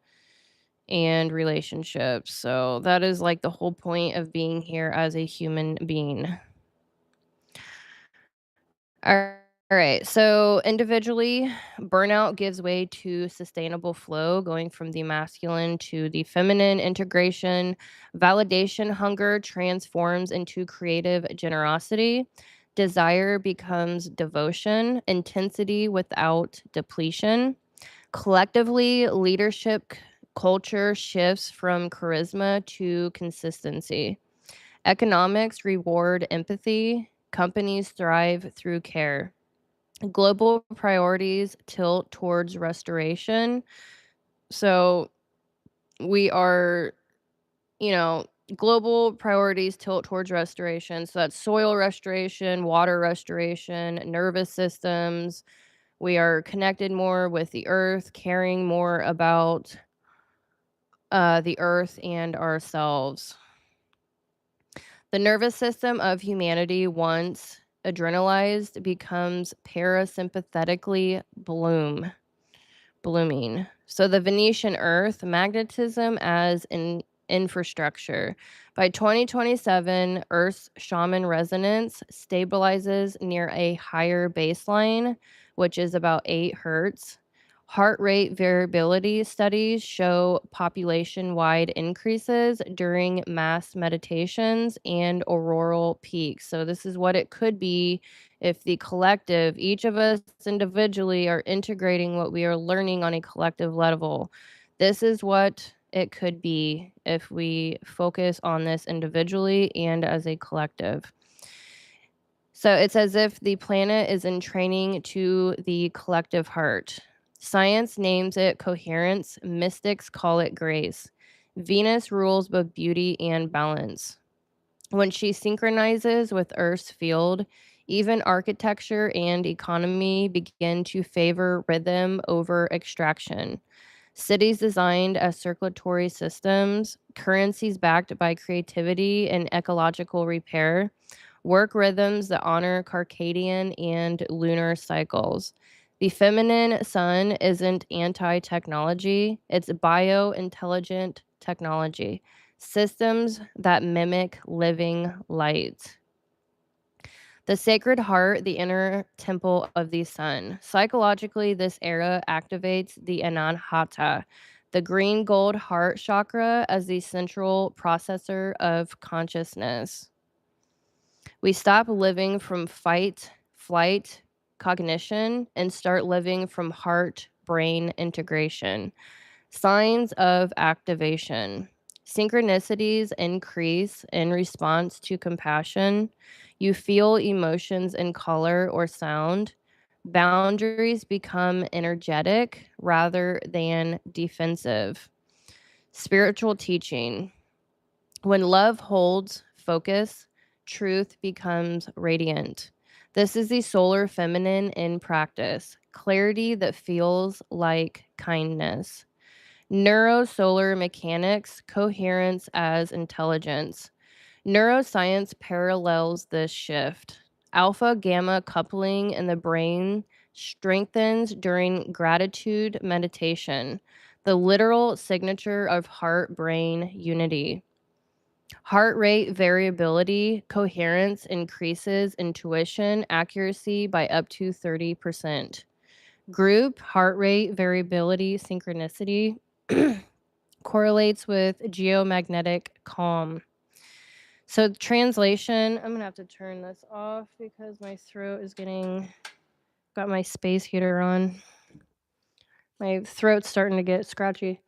A: and relationships. So that is like the whole point of being here as a human being. All right. So individually, burnout gives way to sustainable flow, going from the masculine to the feminine integration. Validation hunger transforms into creative generosity. Desire becomes devotion, intensity without depletion. Collectively, leadership culture shifts from charisma to consistency. Economics reward empathy. Companies thrive through care. Global priorities tilt towards restoration. So we are, you know, global priorities tilt towards restoration. So that's soil restoration, water restoration, nervous systems. We are connected more with the earth, caring more about the earth and ourselves. The nervous system of humanity, once adrenalized, becomes parasympathetically blooming. So the Venetian Earth, magnetism as an infrastructure. By 2027, Earth's shaman resonance stabilizes near a higher baseline, which is about 8 hertz. Heart rate variability studies show population wide increases during mass meditations and auroral peaks. So, this is what it could be if the collective, each of us individually, are integrating what we are learning on a collective level. This is what it could be if we focus on this individually and as a collective. So it's as if the planet is in training to the collective heart. Science names it coherence, mystics call it grace. Venus rules both beauty and balance. When she synchronizes with Earth's field, even architecture and economy begin to favor rhythm over extraction. Cities designed as circulatory systems, currencies backed by creativity and ecological repair, work rhythms that honor circadian and lunar cycles. The feminine sun isn't anti technology, it's bio-intelligent technology, systems that mimic living light. The Sacred Heart, the inner temple of the sun. Psychologically, this era activates the Anahata, the green gold heart chakra, as the central processor of consciousness. We stop living from fight, flight, cognition, and start living from heart brain integration. Signs of activation. Synchronicities increase in response to compassion. You feel emotions in color or sound. Boundaries become energetic rather than defensive. Spiritual teaching. When love holds focus, truth becomes radiant. This is the solar feminine in practice. Clarity that feels like kindness. Neurosolar mechanics, coherence as intelligence. Neuroscience parallels this shift. Alpha gamma coupling in the brain strengthens during gratitude meditation, the literal signature of heart brain unity. Heart rate variability, coherence increases intuition accuracy by up to 30%. Group heart rate variability synchronicity correlates with geomagnetic calm. So translation, I'm gonna have to turn this off because my throat is got my space heater on. My throat's starting to get scratchy.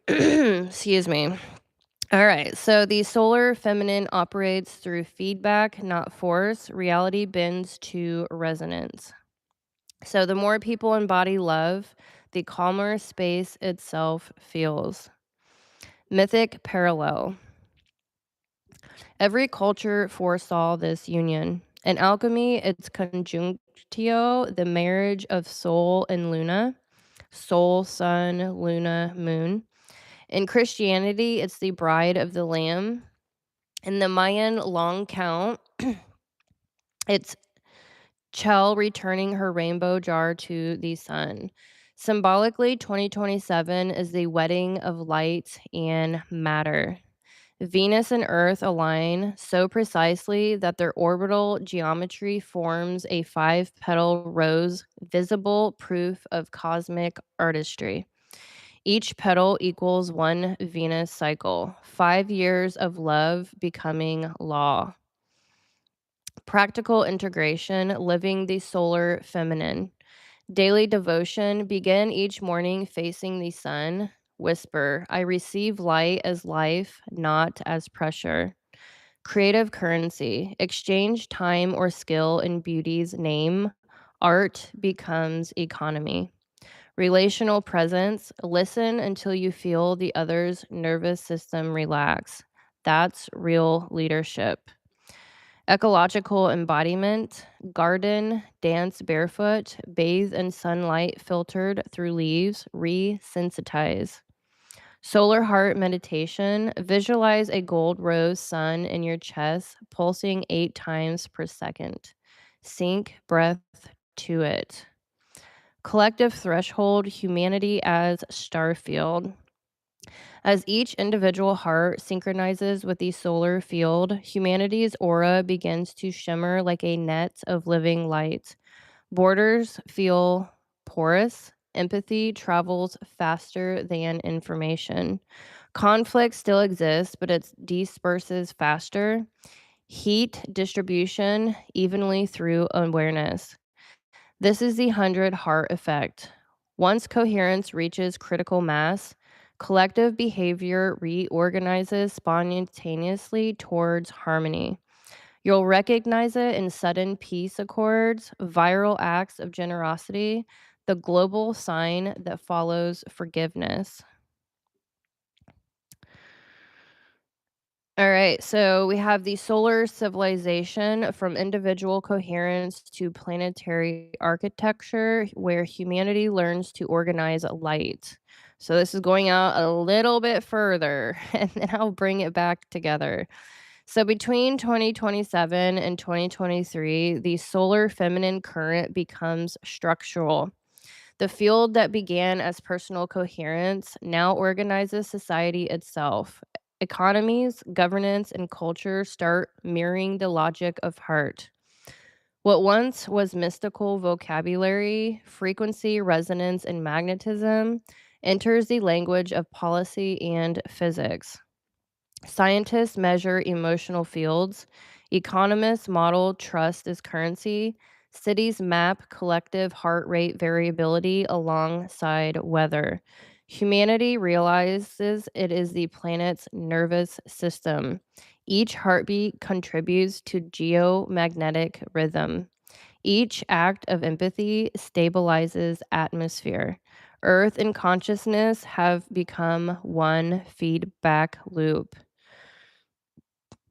A: Excuse me. All right, so the solar feminine operates through feedback, not force. Reality bends to resonance. So the more people embody love, the calmer space itself feels. Mythic parallel. Every culture foresaw this union. In alchemy, it's conjunctio, the marriage of soul and luna, soul, sun, luna, moon. In Christianity, it's the bride of the lamb. In the Mayan long count, it's Chell returning her rainbow jar to the sun. Symbolically, 2027 is the wedding of light and matter. Venus and Earth align so precisely that their orbital geometry forms a 5-petal rose, visible proof of cosmic artistry. Each petal equals one Venus cycle, 5 years of love becoming law. Practical integration, living the solar feminine. Daily devotion, begin each morning facing the sun. Whisper, I receive light as life, not as pressure. Creative currency, exchange time or skill in beauty's name. Art becomes economy. Relational presence, listen until you feel the other's nervous system relax. That's real leadership. Ecological embodiment, garden, dance barefoot, bathe in sunlight filtered through leaves, resensitize. Solar heart meditation. Visualize a gold rose sun in your chest, pulsing 8 times per second. Sync breath to it. Collective threshold. Humanity as starfield. As each individual heart synchronizes with the solar field, humanity's aura begins to shimmer like a net of living light. Borders feel porous. Empathy travels faster than information. Conflict still exists, but it disperses faster. Heat distribution evenly through awareness. This is the 100 heart effect. Once coherence reaches critical mass, collective behavior reorganizes spontaneously towards harmony. You'll recognize it in sudden peace accords, viral acts of generosity, the global sign that follows forgiveness. All right, so we have the solar civilization from individual coherence to planetary architecture, where humanity learns to organize light. So this is going out a little bit further, and then I'll bring it back together. So between 2027 and 2023, the solar feminine current becomes structural. The field that began as personal coherence now organizes society itself. Economies, governance, and culture start mirroring the logic of heart. What once was mystical vocabulary, frequency, resonance, and magnetism enters the language of policy and physics. Scientists measure emotional fields. Economists model trust as currency. Cities map collective heart rate variability alongside weather. Humanity realizes it is the planet's nervous system. Each heartbeat contributes to geomagnetic rhythm. Each act of empathy stabilizes atmosphere. Earth and consciousness have become one feedback loop.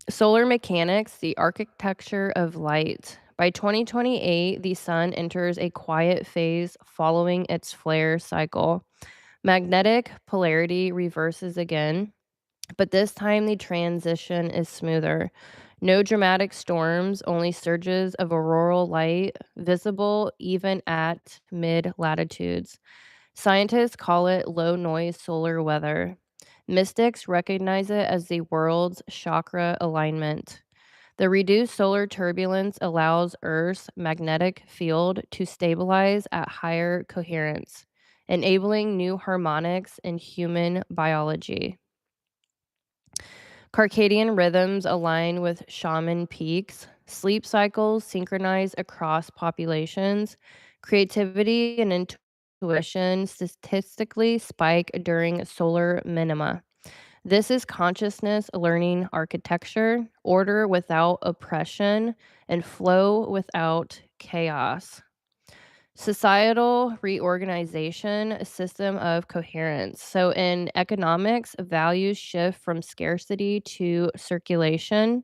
A: Solar mechanics, the architecture of light. By 2028, the sun enters a quiet phase following its flare cycle. Magnetic polarity reverses again, but this time the transition is smoother. No dramatic storms, only surges of auroral light visible even at mid latitudes. Scientists call it low noise solar weather. Mystics recognize it as the world's chakra alignment. The reduced solar turbulence allows Earth's magnetic field to stabilize at higher coherence, enabling new harmonics in human biology. Circadian rhythms align with shaman peaks. Sleep cycles synchronize across populations. Creativity and intuition statistically spike during solar minima. This is consciousness learning architecture, order without oppression, and flow without chaos. Societal reorganization, a system of coherence. So, in economics, values shift from scarcity to circulation.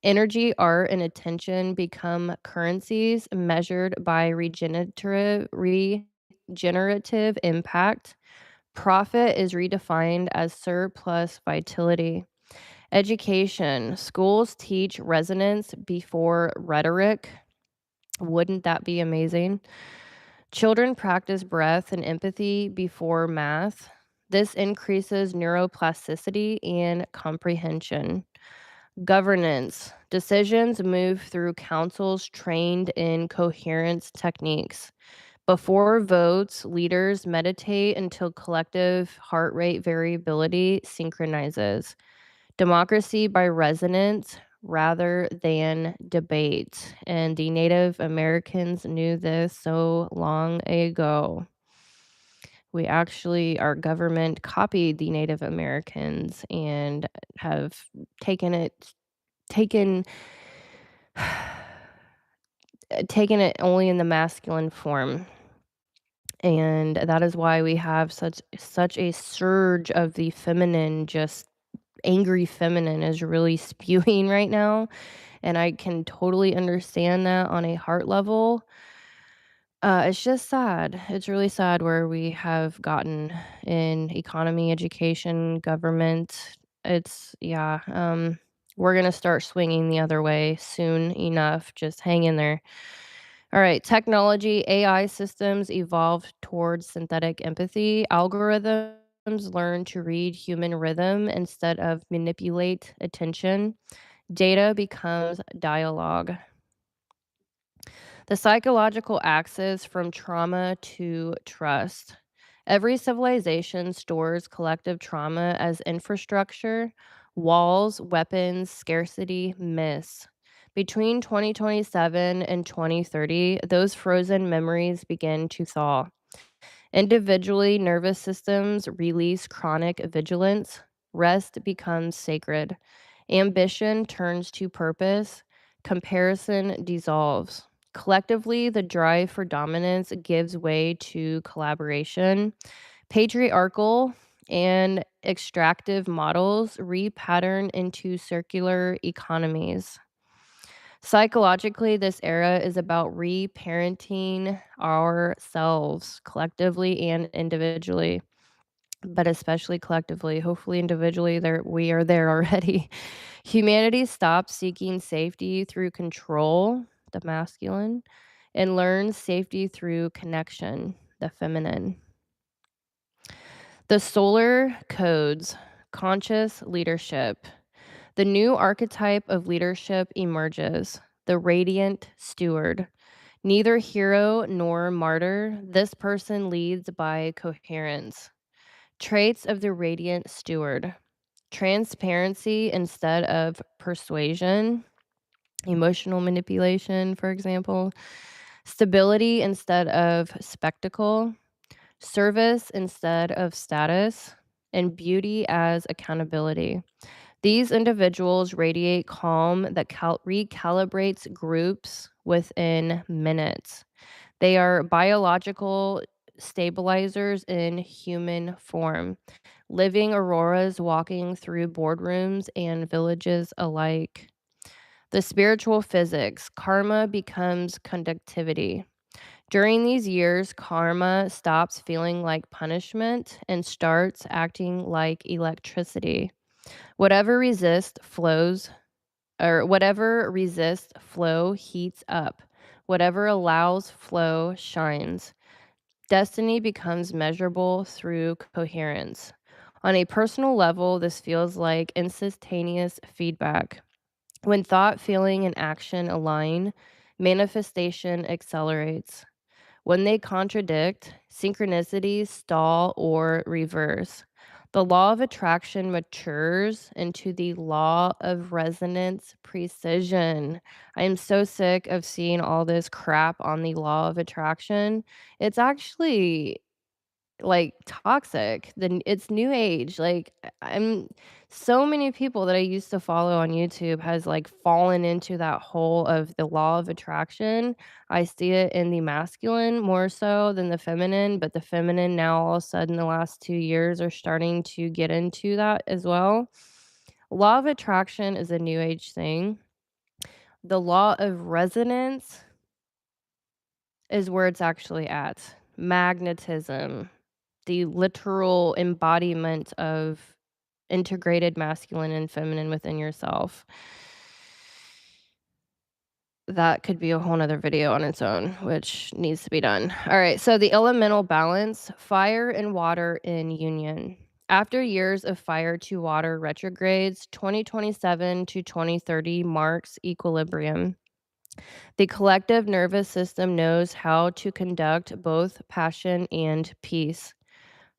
A: Energy, art, and attention become currencies measured by regenerative impact. Profit is redefined as surplus vitality. Education, schools teach resonance before rhetoric. Wouldn't that be amazing? Children practice breath and empathy before math. This increases neuroplasticity and comprehension. Governance, decisions move through councils trained in coherence techniques. Before votes, leaders meditate until collective heart rate variability synchronizes. Democracy by resonance rather than debate. And the Native Americans knew this so long ago. We actually, our government copied the Native Americans and have taken taken it only in the masculine form. And that is why we have such a surge of the feminine, just angry feminine is really spewing right now, and I can totally understand that on a heart level. It's just sad. It's really sad where we have gotten in economy, education, government. We're gonna start swinging the other way soon enough. Just hang in there. All right, technology, AI systems evolved towards synthetic empathy. Algorithms learn to read human rhythm instead of manipulate attention. Data becomes dialogue. The psychological axis from trauma to trust. Every civilization stores collective trauma as infrastructure, walls, weapons, scarcity, myths. Between 2027 and 2030, those frozen memories begin to thaw. Individually, nervous systems release chronic vigilance. Rest becomes sacred. Ambition turns to purpose. Comparison dissolves. Collectively, the drive for dominance gives way to collaboration. Patriarchal and extractive models repattern into circular economies. Psychologically, this era is about reparenting ourselves collectively and individually, but especially collectively. Hopefully, individually, there we are there already. Humanity stops seeking safety through control, the masculine, and learns safety through connection, the feminine. The solar codes, conscious leadership. The new archetype of leadership emerges, the radiant steward. Neither hero nor martyr, this person leads by coherence. Traits of the radiant steward: transparency instead of persuasion, emotional manipulation, for example, stability instead of spectacle, service instead of status, and beauty as accountability. These individuals radiate calm that recalibrates groups within minutes. They are biological stabilizers in human form, living auroras walking through boardrooms and villages alike. The spiritual physics, karma becomes conductivity. During these years, karma stops feeling like punishment and starts acting like electricity. Whatever resists flows, or whatever resists flow heats up. Whatever allows flow shines. Destiny becomes measurable through coherence. On a personal level, this feels like instantaneous feedback. When thought, feeling, and action align, manifestation accelerates. When they contradict, synchronicities stall or reverse. The law of attraction matures into the law of resonance precision. I am so sick of seeing all this crap on the law of attraction. It's actually like toxic. It's new age. Like I'm so many people that I used to follow on YouTube has like fallen into that hole of the law of attraction. I see it in the masculine more so than the feminine, but the feminine now all of a sudden the last 2 years are starting to get into that as well. Law of attraction is a new age thing. The law of resonance is where it's actually at. Magnetism, the literal embodiment of integrated masculine and feminine within yourself. That could be a whole nother video on its own, which needs to be done. All right, so the elemental balance, fire and water in union. After years of fire to water retrogrades, 2027 to 2030 marks equilibrium. The collective nervous system knows how to conduct both passion and peace.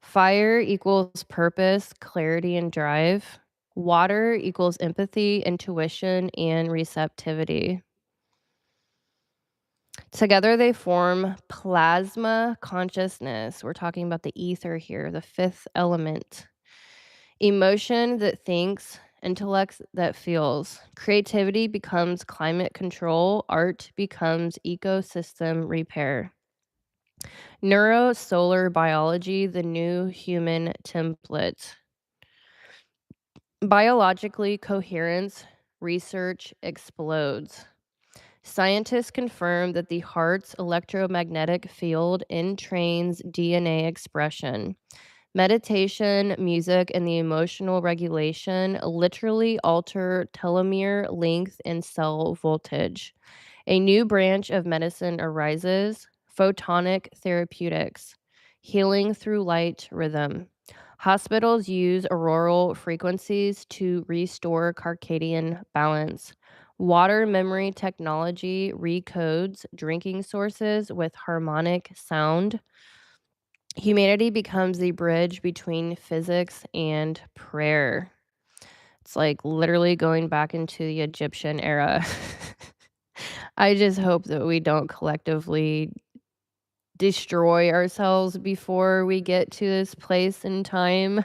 A: Fire equals purpose, clarity, and drive. Water equals empathy, intuition, and receptivity. Together, they form plasma consciousness. We're talking about the ether here, the fifth element. Emotion that thinks, intellect that feels. Creativity becomes climate control, art becomes ecosystem repair. Neurosolar biology, the new human template. Biologically, coherence research explodes. Scientists confirm that the heart's electromagnetic field entrains DNA expression. Meditation, music, and the emotional regulation literally alter telomere length and cell voltage. A new branch of medicine arises: photonic therapeutics, healing through light rhythm. Hospitals use auroral frequencies to restore circadian balance. Water memory technology recodes drinking sources with harmonic sound. Humanity becomes the bridge between physics and prayer. It's like literally going back into the Egyptian era. I just hope that we don't collectively destroy ourselves before we get to this place in time.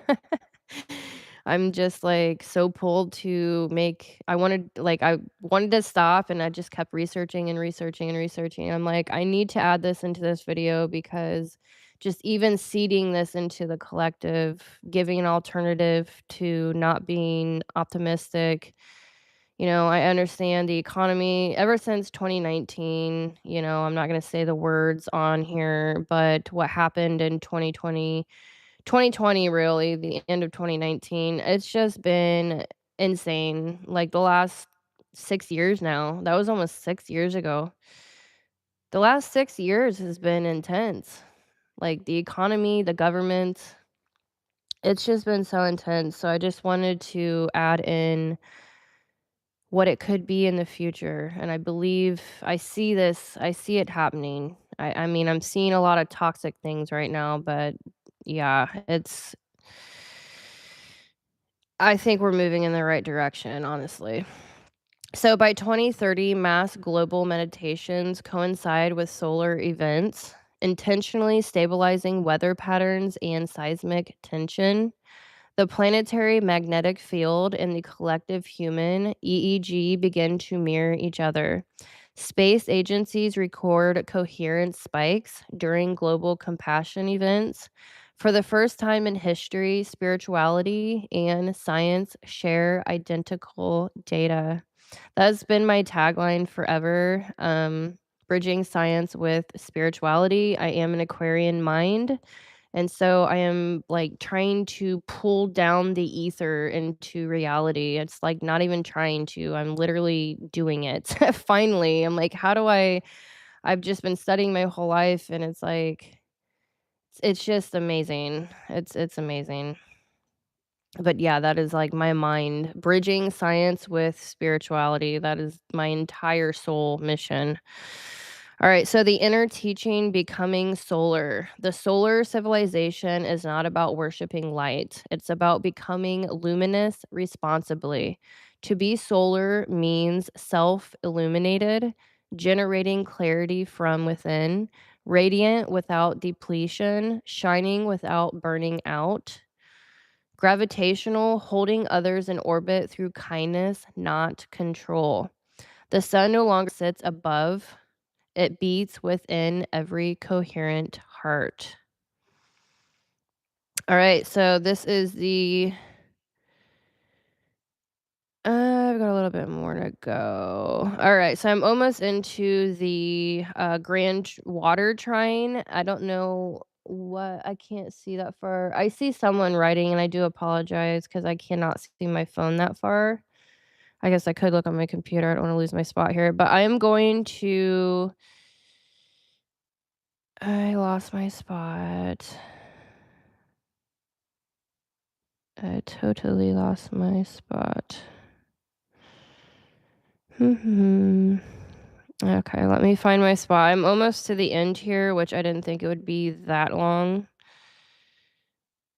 A: I'm just like so pulled to make I wanted to stop and I just kept researching and researching and researching. I'm like, I need to add this into this video because just even seeding this into the collective, giving an alternative to not being optimistic. I understand the economy ever since 2019. I'm not going to say the words on here, but what happened in 2020, really, the end of 2019, it's just been insane. Like the last 6 years now, that was almost 6 years ago. The last 6 years has been intense. Like the economy, the government, it's just been so intense. So I just wanted to add in what it could be in the future. And I believe I see it happening. I mean, I'm seeing a lot of toxic things right now, but yeah, I think we're moving in the right direction, honestly. So by 2030, mass global meditations coincide with solar events, intentionally stabilizing weather patterns and seismic tension. The planetary magnetic field and the collective human EEG begin to mirror each other. Space agencies record coherent spikes during global compassion events. For the first time in history, spirituality and science share identical data. That's been my tagline forever. Bridging science with spirituality. I am an Aquarian mind. And so I am like trying to pull down the ether into reality. It's like not even trying to, I'm literally doing it. Finally, I'm like, I've just been studying my whole life and it's like it's just amazing. It's amazing. But yeah, that is like my mind bridging science with spirituality. That is my entire soul mission. All right, so the inner teaching becoming solar. The solar civilization is not about worshiping light, it's about becoming luminous responsibly. To be solar means self illuminated, generating clarity from within, radiant without depletion, shining without burning out. Gravitational, holding others in orbit through kindness, not control. The sun no longer sits above, it beats within every coherent heart. All right, so this is I've got a little bit more to go. All right, so I'm almost into the Grand Water Trine. I don't know what I can't see that far. I see someone writing, and I do apologize because I cannot see my phone that far. I guess I could look on my computer. I don't want to lose my spot here, but I am going to. I lost my spot. I totally lost my spot. Okay, let me find my spot. I'm almost to the end here, which I didn't think it would be that long.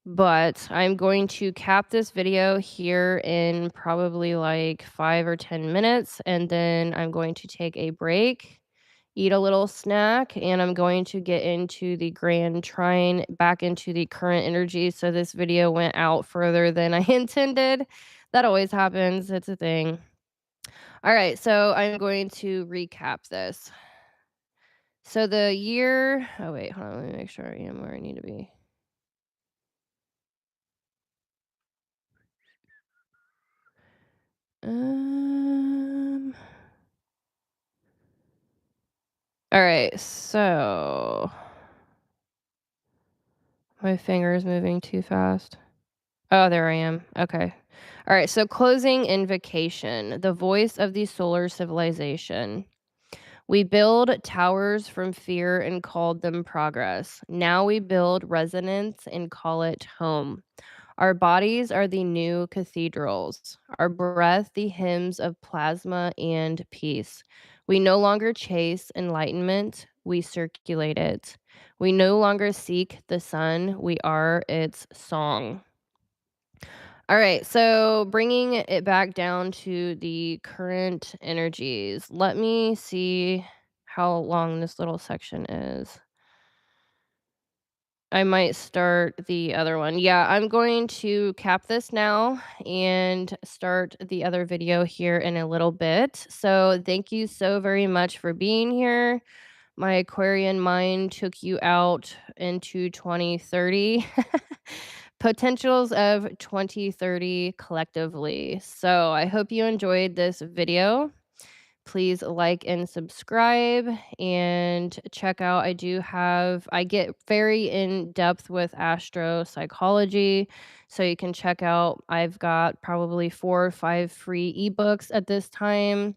A: But I'm going to cap this video here in probably like 5 or 10 minutes, and then I'm going to take a break, eat a little snack, and I'm going to get into the Grand Trine, back into the current energy. So this video went out further than I intended. That always happens. It's a thing. All right, so I'm going to recap this. So the year, oh wait, hold on, let me make sure I am where I need to be. Um All right, so my finger is moving too fast. Oh, there I am. Okay. All right, so closing invocation, the voice of the solar civilization. We build towers from fear and called them progress. Now we build resonance and call it home. Our bodies are the new cathedrals, our breath the hymns of plasma and peace. We no longer chase enlightenment, we circulate it. We no longer seek the sun, we are its song. All right, so bringing it back down to the current energies. Let me see how long this little section is. I might start the other one. Yeah, I'm going to cap this now and start the other video here in a little bit. So, thank you so very much for being here. My Aquarian mind took you out into 2030. Potentials of 2030 collectively. So, I hope you enjoyed this video. Please like and subscribe and check out. I get very in depth with astro-psychology. So you can check out, I've got probably 4 or 5 free ebooks at this time.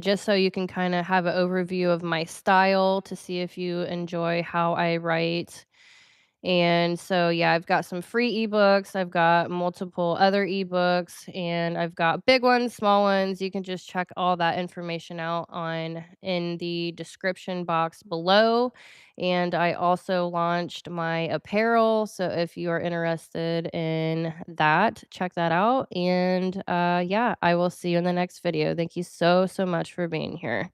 A: Just so you can kind of have an overview of my style to see if you enjoy how I write. And so, yeah, I've got some free ebooks. I've got multiple other ebooks, and I've got big ones, small ones. You can just check all that information out on in the description box below. And I also launched my apparel. So if you are interested in that, check that out. And yeah, I will see you in the next video. Thank you so, so much for being here.